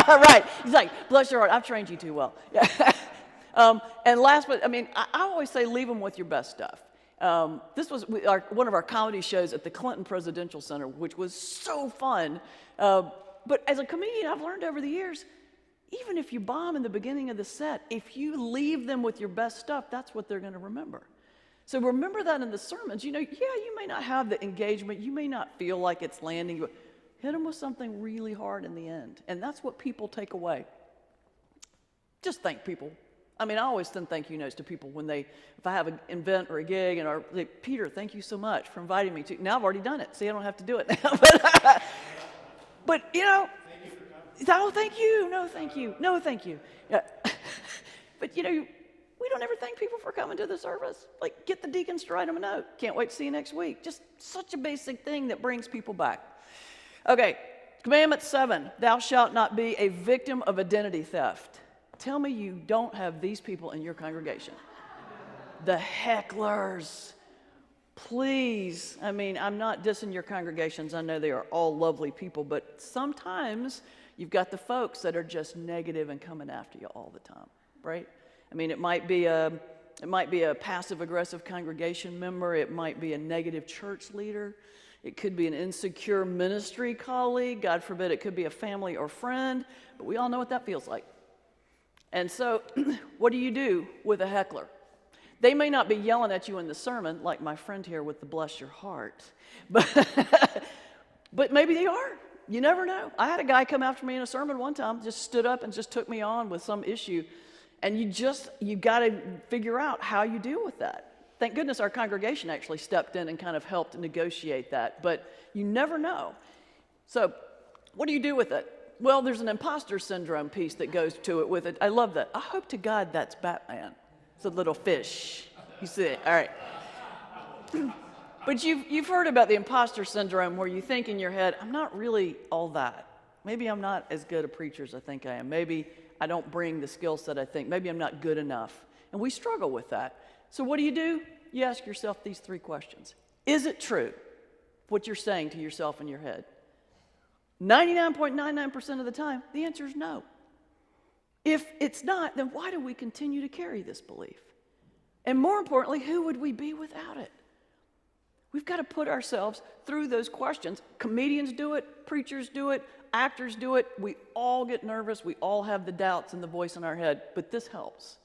Right. He's like, bless your heart. I've trained you too well. Yeah. And last, but I mean, I always say leave them with your best stuff. This was one of our comedy shows at the Clinton Presidential Center, which was so fun. But as a comedian, I've learned over the years, even if you bomb in the beginning of the set, if you leave them with your best stuff, that's what they're going to remember. So remember that in the sermons. You know, yeah, you may not have the engagement. You may not feel like it's landing. But hit them with something really hard in the end. And that's what people take away. Just thank people. I mean, I always send thank you notes to people when if I have an event or a gig, and are like, Peter, thank you so much for inviting me to. Now I've already done it. See, I don't have to do it now. But you know, thank you for coming. Oh, thank you. No, thank you. No, thank you. Yeah. But you know, we don't ever thank people for coming to the service. Like, get the deacons to write them a note. Can't wait to see you next week. Just such a basic thing that brings people back. Okay, Commandment 7, thou shalt not be a victim of identity theft. Tell me you don't have these people in your congregation. The hecklers. Please, I mean, I'm not dissing your congregations. I know they are all lovely people, but sometimes you've got the folks that are just negative and coming after you all the time, right? I mean, it might be a passive-aggressive congregation member. It might be a negative church leader. It could be an insecure ministry colleague. God forbid, it could be a family or friend. But we all know what that feels like. And so, what do you do with a heckler? They may not be yelling at you in the sermon, like my friend here with the bless your heart. But maybe they are. You never know. I had a guy come after me in a sermon one time, just stood up and just took me on with some issue. And you got to figure out how you deal with that. Thank goodness our congregation actually stepped in and kind of helped negotiate that. But you never know. So what do you do with it? Well, there's an imposter syndrome piece that goes to it with it. I love that. I hope to God that's Batman. It's a little fish. You see it? All right. But you've heard about the imposter syndrome where you think in your head, I'm not really all that. Maybe I'm not as good a preacher as I think I am. Maybe I don't bring the skill set I think. Maybe I'm not good enough. And we struggle with that. So what do? You ask yourself these 3 questions. Is it true what you're saying to yourself in your head? 99.99% of the time, the answer is no. If it's not, then why do we continue to carry this belief? And more importantly, who would we be without it? We've got to put ourselves through those questions. Comedians do it, preachers do it, Actors do it. We all get nervous. We all have the doubts and the voice in our head, but this helps.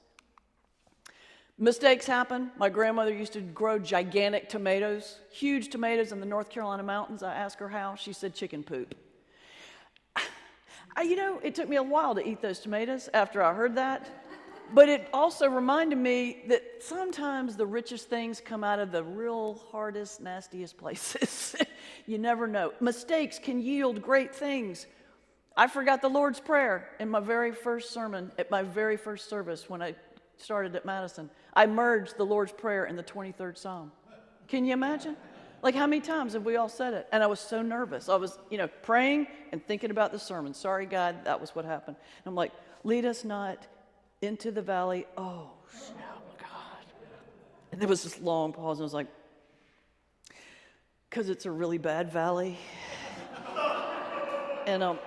Mistakes happen. My grandmother used to grow gigantic tomatoes, huge tomatoes in the North Carolina mountains. I asked her how. She said chicken poop. It took me a while to eat those tomatoes after I heard that. But it also reminded me that sometimes the richest things come out of the real hardest, nastiest places. You never know. Mistakes can yield great things. I forgot the Lord's Prayer in my very first sermon at my very first service when I started at Madison. I merged the Lord's Prayer in the 23rd Psalm. Can you imagine? Like, how many times have we all said it? And I was so nervous. I was, praying and thinking about the sermon. Sorry, God, that was what happened. And I'm like, lead us not into the valley. Oh, God. And there was this long pause, and I was like, because it's a really bad valley. And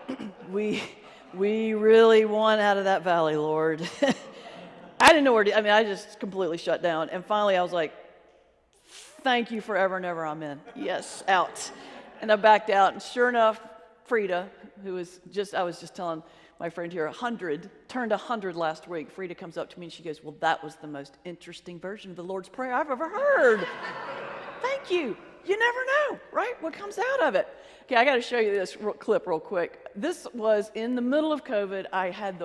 we really want out of that valley, Lord. I didn't know where to, I just completely shut down. And finally, I was like, thank you forever and ever, amen. Yes, out. And I backed out, and sure enough, Frida, I was just telling my friend here, turned 100 last week. Frida comes up to me and she goes, well, that was the most interesting version of the Lord's Prayer I've ever heard. Thank you. You never know, right? What comes out of it? Okay, I got to show you this clip real quick. This was in the middle of COVID. I had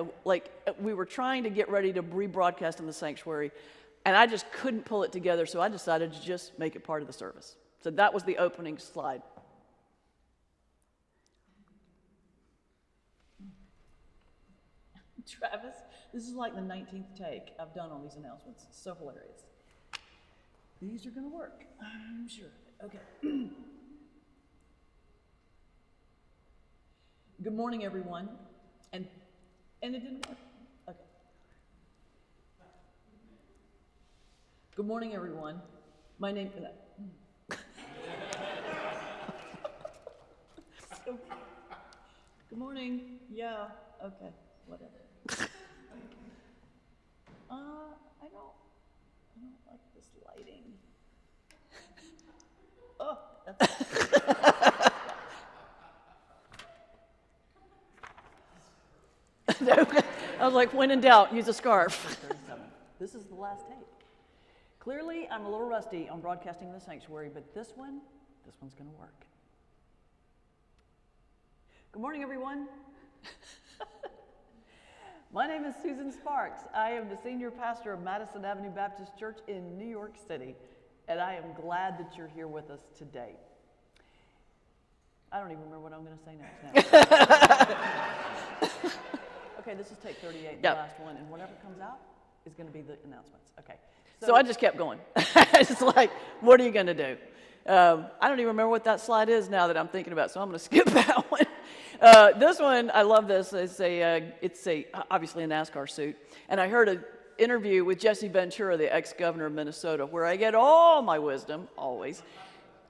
we were trying to get ready to rebroadcast in the sanctuary, and I just couldn't pull it together, so I decided to just make it part of the service. So that was the opening slide. Travis, this is like the 19th take I've done on these announcements. It's so hilarious. These are going to work, I'm sure. Okay. Good morning, everyone. And it didn't work. Okay. Good morning, everyone. My name. Good morning. Yeah. Okay. Whatever. I don't like this lighting. Oh, that's I was like, when in doubt, use a scarf. 37. This is the last tape. Clearly, I'm a little rusty on broadcasting in the sanctuary, but this one's going to work. Good morning, everyone. My name is Susan Sparks. I am the senior pastor of Madison Avenue Baptist Church in New York City, and I am glad that you're here with us today. I don't even remember what I'm going to say next now. Okay, this is take 38, the last one, and whatever comes out is going to be the announcements. Okay. So I just kept going. It's like, what are you going to do? I don't even remember what that slide is now that I'm thinking about, so I'm going to skip that one. This one, I love this. It's obviously a NASCAR suit. And I heard an interview with Jesse Ventura, the ex-governor of Minnesota, where I get all my wisdom, always.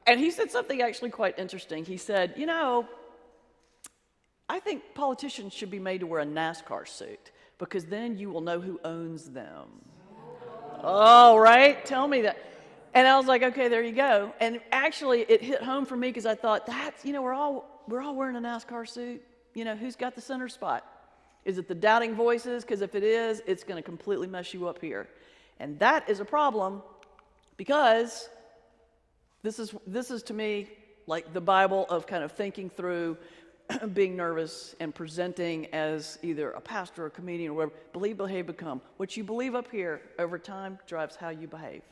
And he said something actually quite interesting. He said, I think politicians should be made to wear a NASCAR suit because then you will know who owns them. Oh, right? Tell me that. And I was like, okay, there you go. And actually, it hit home for me because I thought, that's, we're all wearing a NASCAR suit. Who's got the center spot? Is it the doubting voices? Because if it is, it's going to completely mess you up here. And that is a problem because this is to me like the Bible of kind of thinking through being nervous and presenting as either a pastor or a comedian or whatever. Believe, behave, become. What you believe up here over time drives how you behave.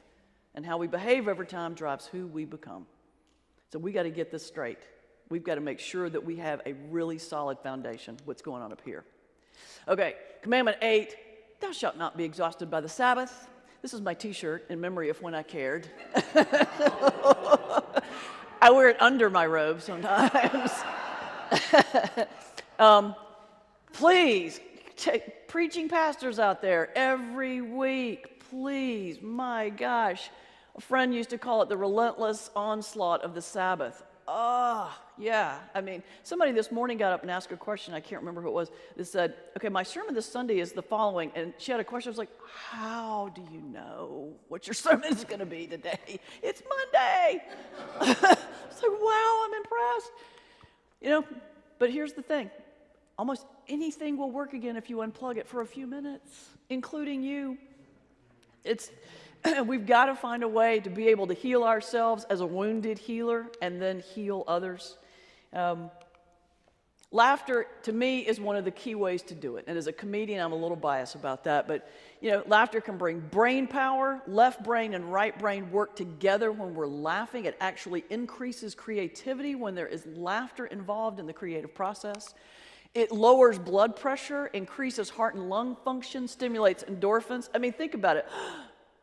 And how we behave over time drives who we become. So we got to get this straight. We've got to make sure that we have a really solid foundation, what's going on up here. Okay, Commandment 8, thou shalt not be exhausted by the Sabbath. This is my t-shirt in memory of when I cared. I wear it under my robe sometimes. Please, preaching pastors out there every week, please, my gosh. A friend used to call it the relentless onslaught of the Sabbath. Yeah. Somebody this morning got up and asked a question, I can't remember who it was, that said, okay, my sermon this Sunday is the following. And she had a question. I was like, how do you know what your sermon is going to be today? It's Monday. It's like, wow, I'm impressed. But here's the thing. Almost anything will work again if you unplug it for a few minutes, including you. We've got to find a way to be able to heal ourselves as a wounded healer and then heal others. Laughter, to me, is one of the key ways to do it. And as a comedian, I'm a little biased about that. But, laughter can bring brain power. Left brain and right brain work together when we're laughing. It actually increases creativity when there is laughter involved in the creative process. It lowers blood pressure, increases heart and lung function, stimulates endorphins. I mean, think about it.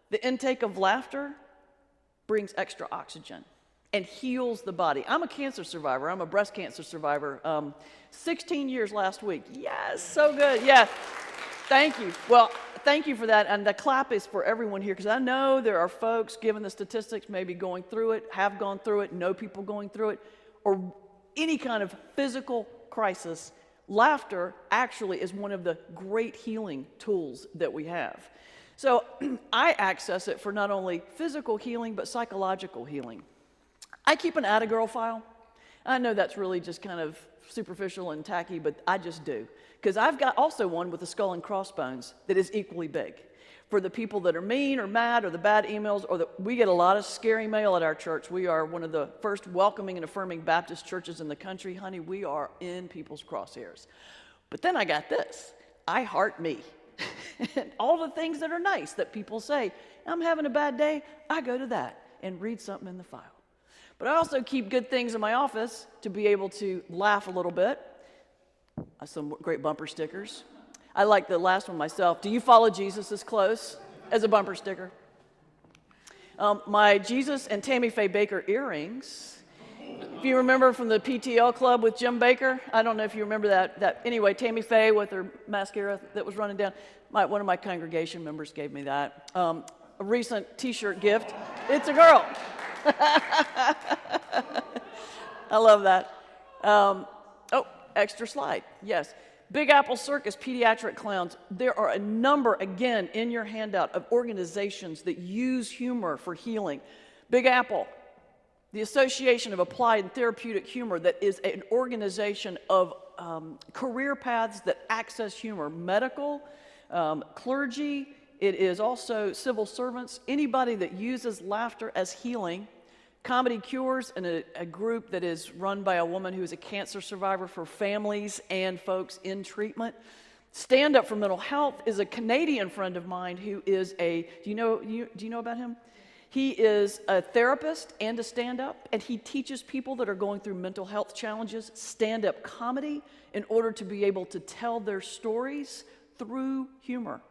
The intake of laughter brings extra oxygen and heals the body. I'm a cancer survivor. I'm a breast cancer survivor. 16 years last week. Yes, so good. Yeah, thank you. Well, thank you for that. And the clap is for everyone here, because I know there are folks, given the statistics, maybe going through it, have gone through it, know people going through it, or any kind of physical crisis. Laughter actually is one of the great healing tools that we have. So I access it for not only physical healing, but psychological healing. I keep an Atta-Girl file. I know that's really just kind of superficial and tacky, but I just do. Because I've got also one with the skull and crossbones that is equally big. For the people that are mean or mad or the bad emails, we get a lot of scary mail at our church. We are one of the first welcoming and affirming Baptist churches in the country. Honey, we are in people's crosshairs. But then I got this. I heart me. All the things that are nice that people say, I'm having a bad day, I go to that and read something in the file. But I also keep good things in my office to be able to laugh a little bit. Some great bumper stickers. I like the last one myself. Do you follow Jesus as close? As a bumper sticker. My Jesus and Tammy Faye Baker earrings. If you remember from the PTL club with Jim Baker, I don't know if you remember that. Anyway, Tammy Faye with her mascara that was running down. One of my congregation members gave me that. A recent T-shirt gift. It's a girl. I love that. Extra slide. Yes. Big Apple Circus Pediatric Clowns. There are a number, again, in your handout of organizations that use humor for healing. Big Apple, the Association of Applied and Therapeutic Humor, that is an organization of career paths that access humor. Medical, clergy, it is also civil servants, anybody that uses laughter as healing. Comedy Cures, and a group that is run by a woman who is a cancer survivor for families and folks in treatment. Stand Up for Mental Health is a Canadian friend of mine who is do you know about him? He is a therapist and a stand-up, and he teaches people that are going through mental health challenges stand-up comedy in order to be able to tell their stories through humor.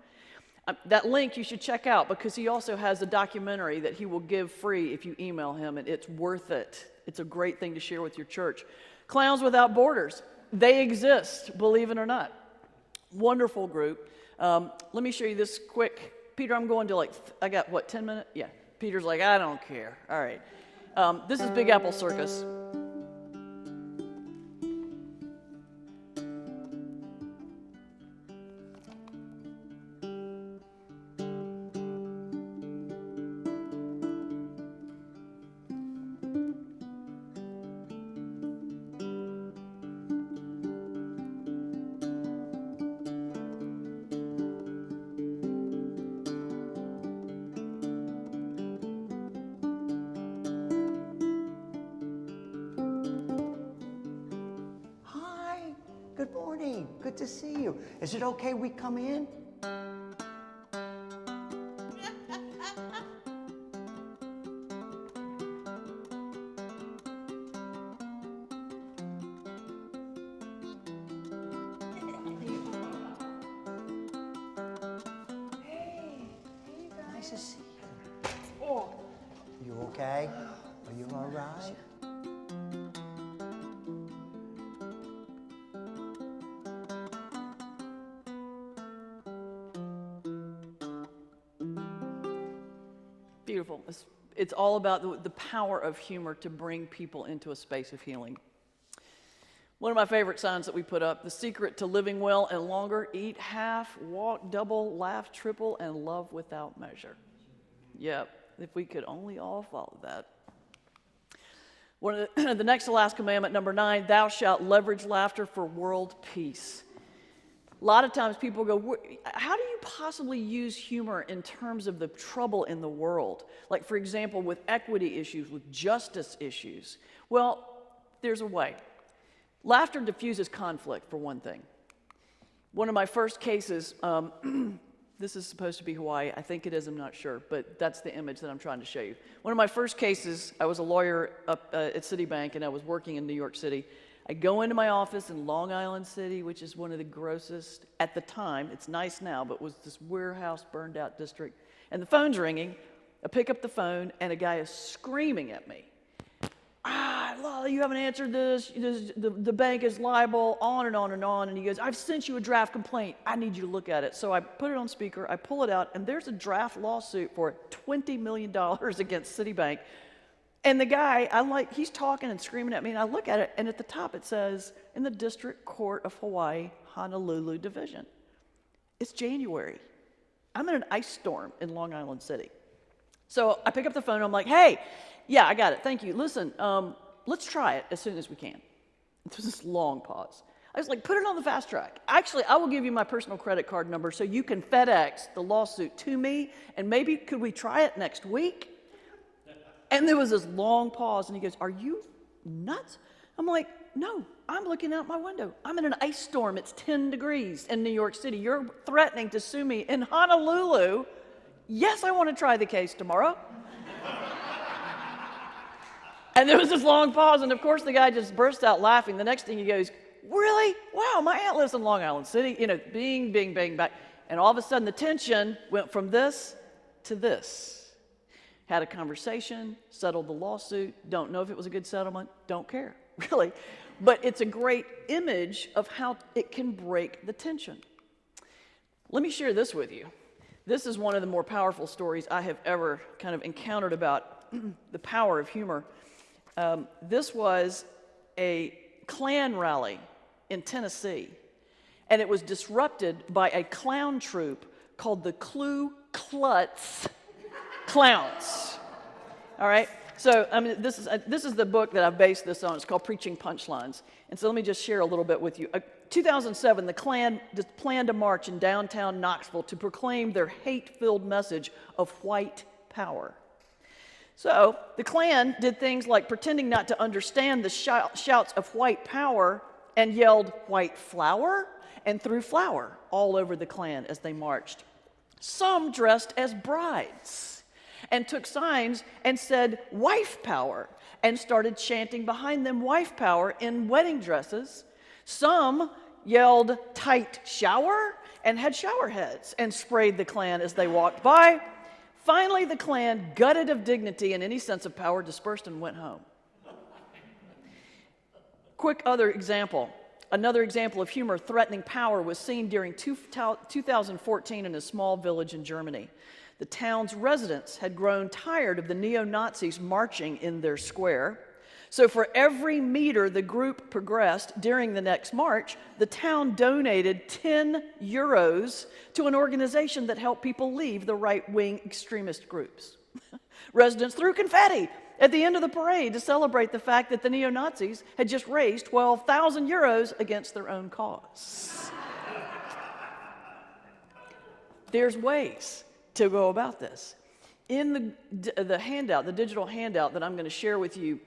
That link you should check out, because he also has a documentary that he will give free if you email him, and it's worth it. It's a great thing to share with your church. Clowns Without Borders, they exist, believe it or not. Wonderful group. Let me show you this quick. Peter, I'm going to I got 10 minutes? Yeah. Peter's like, I don't care. All right. This is Big Apple Circus. Good morning. Good to see you. Is it okay we come in? Hey, nice to see you. Oh, you okay? Are you all right? Beautiful. It's all about the power of humor to bring people into a space of healing. One of my favorite signs that we put up, the secret to living well and longer: eat half, walk double, laugh triple, and love without measure. Yep, if we could only all follow that. The next to last commandment, number 9, thou shalt leverage laughter for world peace. A lot of times people go, how do you possibly use humor in terms of the trouble in the world? Like, for example, with equity issues, with justice issues. Well, there's a way. Laughter diffuses conflict, for one thing. One of my first cases, this is supposed to be Hawaii. I think it is, I'm not sure, but that's the image that I'm trying to show you. One of my first cases, I was a lawyer up at Citibank, and I was working in New York City. I go into my office in Long Island City, which is one of the grossest, at the time, it's nice now, but was this warehouse burned out district. And the phone's ringing. I pick up the phone, and a guy is screaming at me. You haven't answered this. The bank is liable, on and on and on. And he goes, I've sent you a draft complaint. I need you to look at it. So I put it on speaker. I pull it out, and there's a draft lawsuit for $20 million against Citibank. And the guy, he's talking and screaming at me, and I look at it, and at the top it says, in the District Court of Hawaii, Honolulu Division. It's January. I'm in an ice storm in Long Island City. So I pick up the phone, and I'm like, hey, yeah, I got it, thank you. Listen, let's try it as soon as we can. There's this long pause. I was like, put it on the fast track. Actually, I will give you my personal credit card number so you can FedEx the lawsuit to me, and maybe could we try it next week? And there was this long pause, and he goes, are you nuts? I'm like, no, I'm looking out my window. I'm in an ice storm. It's 10 degrees in New York City. You're threatening to sue me in Honolulu. Yes, I want to try the case tomorrow. And there was this long pause, and of course the guy just burst out laughing. The next thing he goes, really? Wow, my aunt lives in Long Island City. Bing, bing, bing, bang. And all of a sudden the tension went from this to this. Had a conversation, settled the lawsuit, don't know if it was a good settlement, don't care, really. But it's a great image of how it can break the tension. Let me share this with you. This is one of the more powerful stories I have ever kind of encountered about the power of humor. This was a Klan rally in Tennessee, and it was disrupted by a clown troupe called the Ku Klux Clowns. All right? So, this is the book that I've based this on. It's called Preaching Punchlines. And so let me just share a little bit with you. 2007, the Klan planned a march in downtown Knoxville to proclaim their hate-filled message of white power. So the Klan did things like pretending not to understand the shouts of white power and yelled white flower and threw flour all over the Klan as they marched. Some dressed as brides and took signs and said wife power and started chanting behind them wife power in wedding dresses. Some yelled tight shower and had shower heads and sprayed the Klan as they walked by. Finally, the Klan, gutted of dignity and any sense of power, dispersed and went home. Another example of humor threatening power was seen during 2014 in a small village in Germany. The town's residents had grown tired of the neo-Nazis marching in their square. So for every meter the group progressed during the next march, the town donated 10 euros to an organization that helped people leave the right-wing extremist groups. Residents threw confetti at the end of the parade to celebrate the fact that the neo-Nazis had just raised 12,000 euros against their own cause. There's ways to go about this. In the handout, the digital handout that I'm going to share with you,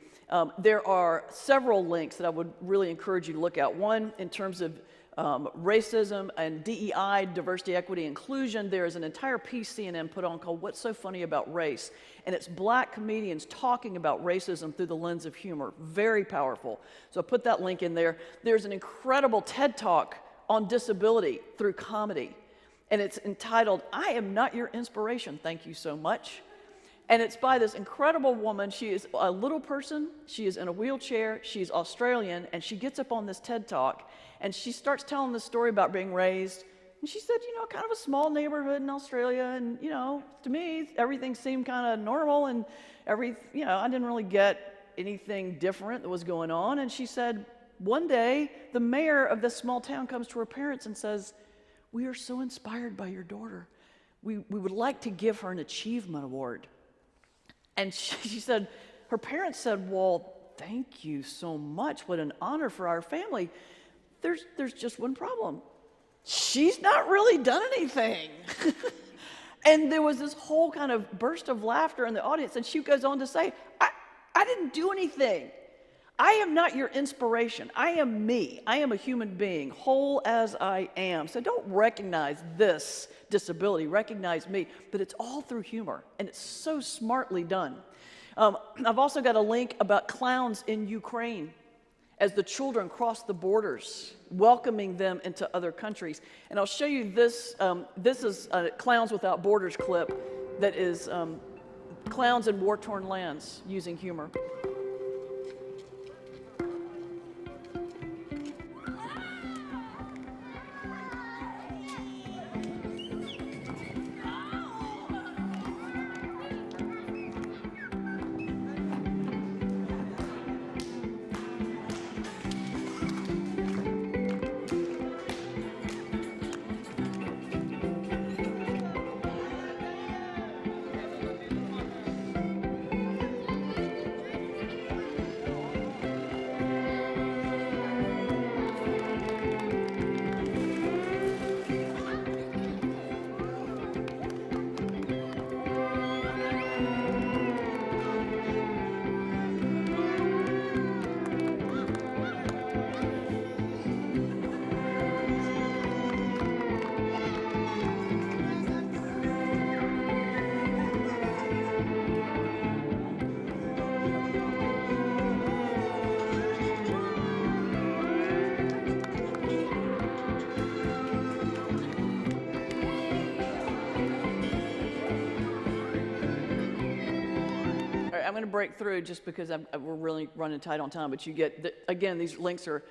there are several links that I would really encourage you to look at. One, in terms of racism and DEI, diversity, equity, inclusion. There is an entire piece CNN put on called What's So Funny About Race? And it's black comedians talking about racism through the lens of humor. Very powerful. So I put that link in there. There's an incredible TED Talk on disability through comedy. And it's entitled, I Am Not Your Inspiration, Thank You So Much. And it's by this incredible woman. She is a little person. She is in a wheelchair. She's Australian. And she gets up on this TED Talk. And she starts telling this story about being raised. And she said, kind of a small neighborhood in Australia. And, to me, everything seemed kind of normal. And I didn't really get anything different that was going on. And she said, one day, the mayor of this small town comes to her parents and says, we are so inspired by your daughter. We would like to give her an achievement award. And she said, her parents said, well, thank you so much. What an honor for our family. There's just one problem. She's not really done anything. And there was this whole kind of burst of laughter in the audience, and she goes on to say, I didn't do anything. I am not your inspiration. I am me. I am a human being, whole as I am. So don't recognize this disability. Recognize me. But it's all through humor, and it's so smartly done. I've also got a link about clowns in Ukraine as the children cross the borders, welcoming them into other countries. And I'll show you this. This is a Clowns Without Borders clip that is clowns in war-torn lands using humor. I'm going to break through just because we're really running tight on time, but you get, again, these links are,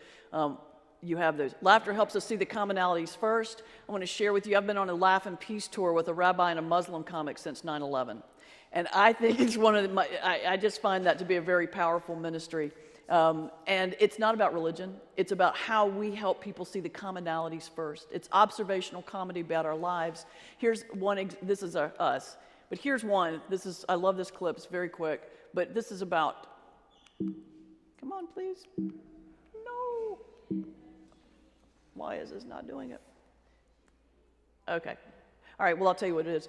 you have those. Laughter helps us see the commonalities first. I want to share with you, I've been on a Laugh and Peace tour with a rabbi and a Muslim comic since 9/11. And I think it's one of I just find that to be a very powerful ministry. And it's not about religion. It's about how we help people see the commonalities first. It's observational comedy about our lives. Here's one, this is us. But here's one. I love this clip. It's very quick. But this is about, come on, please. No. Why is this not doing it? Okay. All right, well, I'll tell you what it is.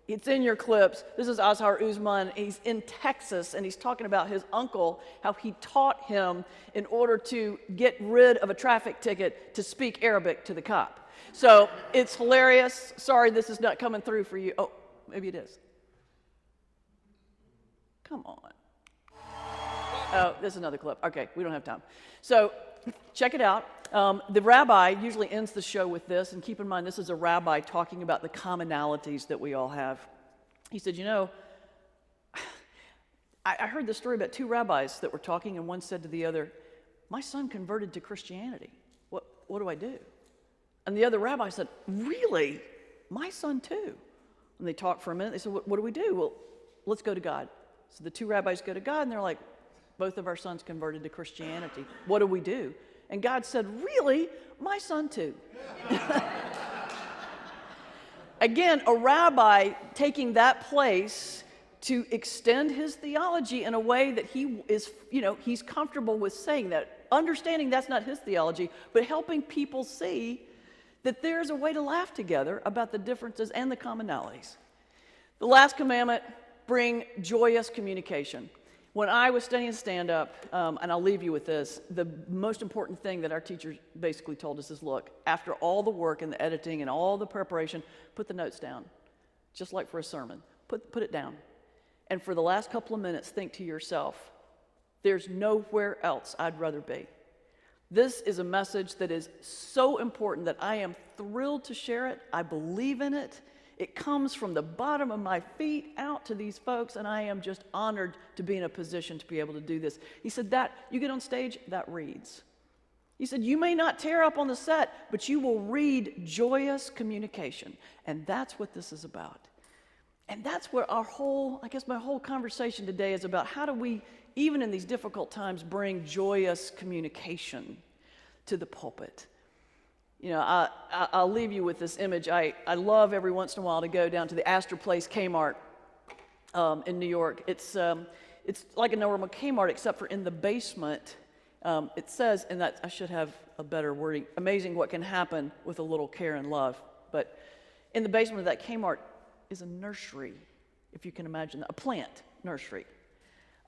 It's in your clips. This is Azhar Usman. He's in Texas, and he's talking about his uncle, how he taught him in order to get rid of a traffic ticket to speak Arabic to the cop. So it's hilarious. Sorry, this is not coming through for you. Oh, maybe it is. Come on. Oh, this is another clip. Okay, we don't have time. So check it out. The rabbi usually ends the show with this, and keep in mind this is a rabbi talking about the commonalities that we all have. He said, you know, I heard this story about two rabbis that were talking, and one said to the other, my son converted to Christianity. What do I do? And the other rabbi said, really? My son too. And they talked for a minute. They said, what do we do? Well, let's go to God. So the two rabbis go to God, and they're like, both of our sons converted to Christianity. What do we do? And God said, really? My son too. Again, a rabbi taking that place to extend his theology in a way that he is, he's comfortable with saying that, understanding that's not his theology, but helping people see that there's a way to laugh together about the differences and the commonalities. The last commandment, bring joyous communication. When I was studying stand-up, and I'll leave you with this, the most important thing that our teachers basically told us is, look, after all the work and the editing and all the preparation, put the notes down, just like for a sermon. Put it down. And for the last couple of minutes, think to yourself, there's nowhere else I'd rather be. This is a message that is so important that I am thrilled to share it. I believe in it. It comes from the bottom of my feet out to these folks, and I am just honored to be in a position to be able to do this. He said that, you get on stage, that reads. He said, you may not tear up on the set, but you will read joyous communication. And that's what this is about. And that's what my whole conversation today is about. How do we, even in these difficult times, bring joyous communication to the pulpit? I'll leave you with this image. I love every once in a while to go down to the Astor Place Kmart in New York. It's it's like a normal Kmart, except for in the basement, it says, and that I should have a better wording, amazing what can happen with a little care and love. But in the basement of that Kmart is a nursery, if you can imagine that, a plant nursery.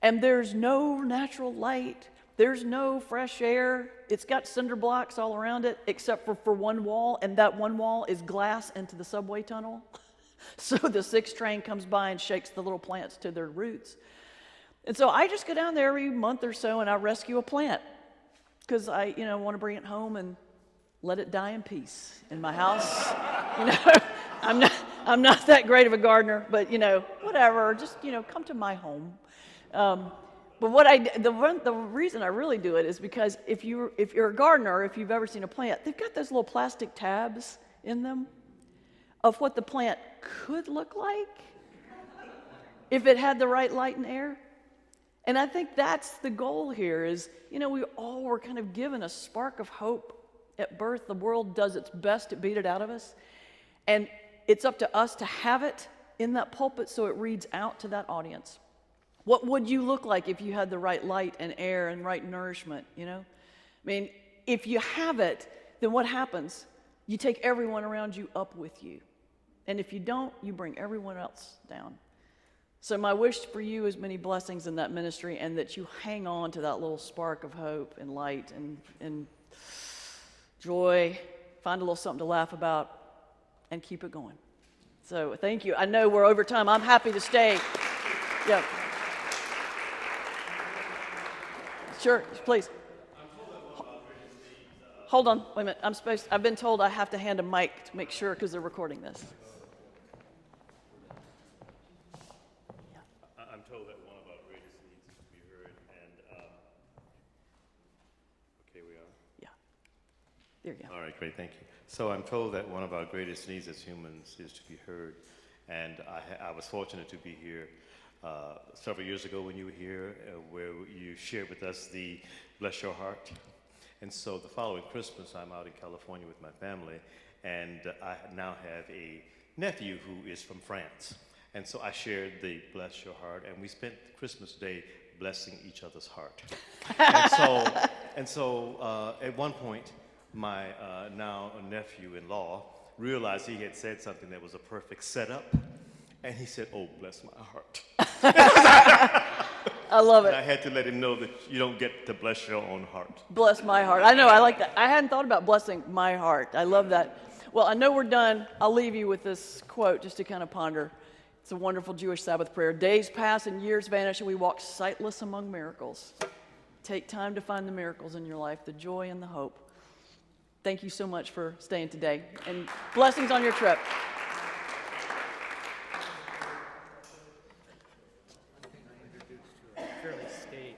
And there's no natural light. There's no fresh air. It's got cinder blocks all around it, except for one wall, and that one wall is glass into the subway tunnel. So the 6 train comes by and shakes the little plants to their roots. And so I just go down there every month or so and I rescue a plant because I, want to bring it home and let it die in peace in my house. I'm not that great of a gardener, but whatever. Just come to my home. But the reason I really do it is because if you're a gardener, if you've ever seen a plant, they've got those little plastic tabs in them of what the plant could look like if it had the right light and air. And I think that's the goal here is, we all were kind of given a spark of hope at birth. The world does its best to beat it out of us. And it's up to us to have it in that pulpit so it reads out to that audience. What would you look like if you had the right light and air and right nourishment, if you have it, then what happens? You take everyone around you up with you. And if you don't, you bring everyone else down. So my wish for you is many blessings in that ministry and that you hang on to that little spark of hope and light and joy, find a little something to laugh about, and keep it going. So thank you. I know we're over time. I'm happy to stay. Yeah. Sure, please. Hold on, wait a minute. I've been told I have to hand a mic to make sure because they're recording this. I'm told that one of our greatest needs is to be heard, and okay, we are? Yeah. There you go. All right, great, thank you. So I'm told that one of our greatest needs as humans is to be heard, and I was fortunate to be here several years ago when you were here, where you shared with us the Bless Your Heart. And so the following Christmas, I'm out in California with my family, and I now have a nephew who is from France. And so I shared the Bless Your Heart, and we spent Christmas Day blessing each other's heart. and so at one point, my now nephew-in-law realized he had said something that was a perfect setup, and he said, "Oh, bless my heart." I love it. And I had to let him know that you don't get to bless your own heart. Bless my heart. I know, I like that. I hadn't thought about blessing my heart. I love that. Well, I know we're done. I'll leave you with this quote just to kind of ponder. It's a wonderful Jewish Sabbath prayer. Days pass and years vanish and we walk sightless among miracles. Take time to find the miracles in your life, the joy and the hope. Thank you so much for staying today, and blessings on your trip. Fairly steak.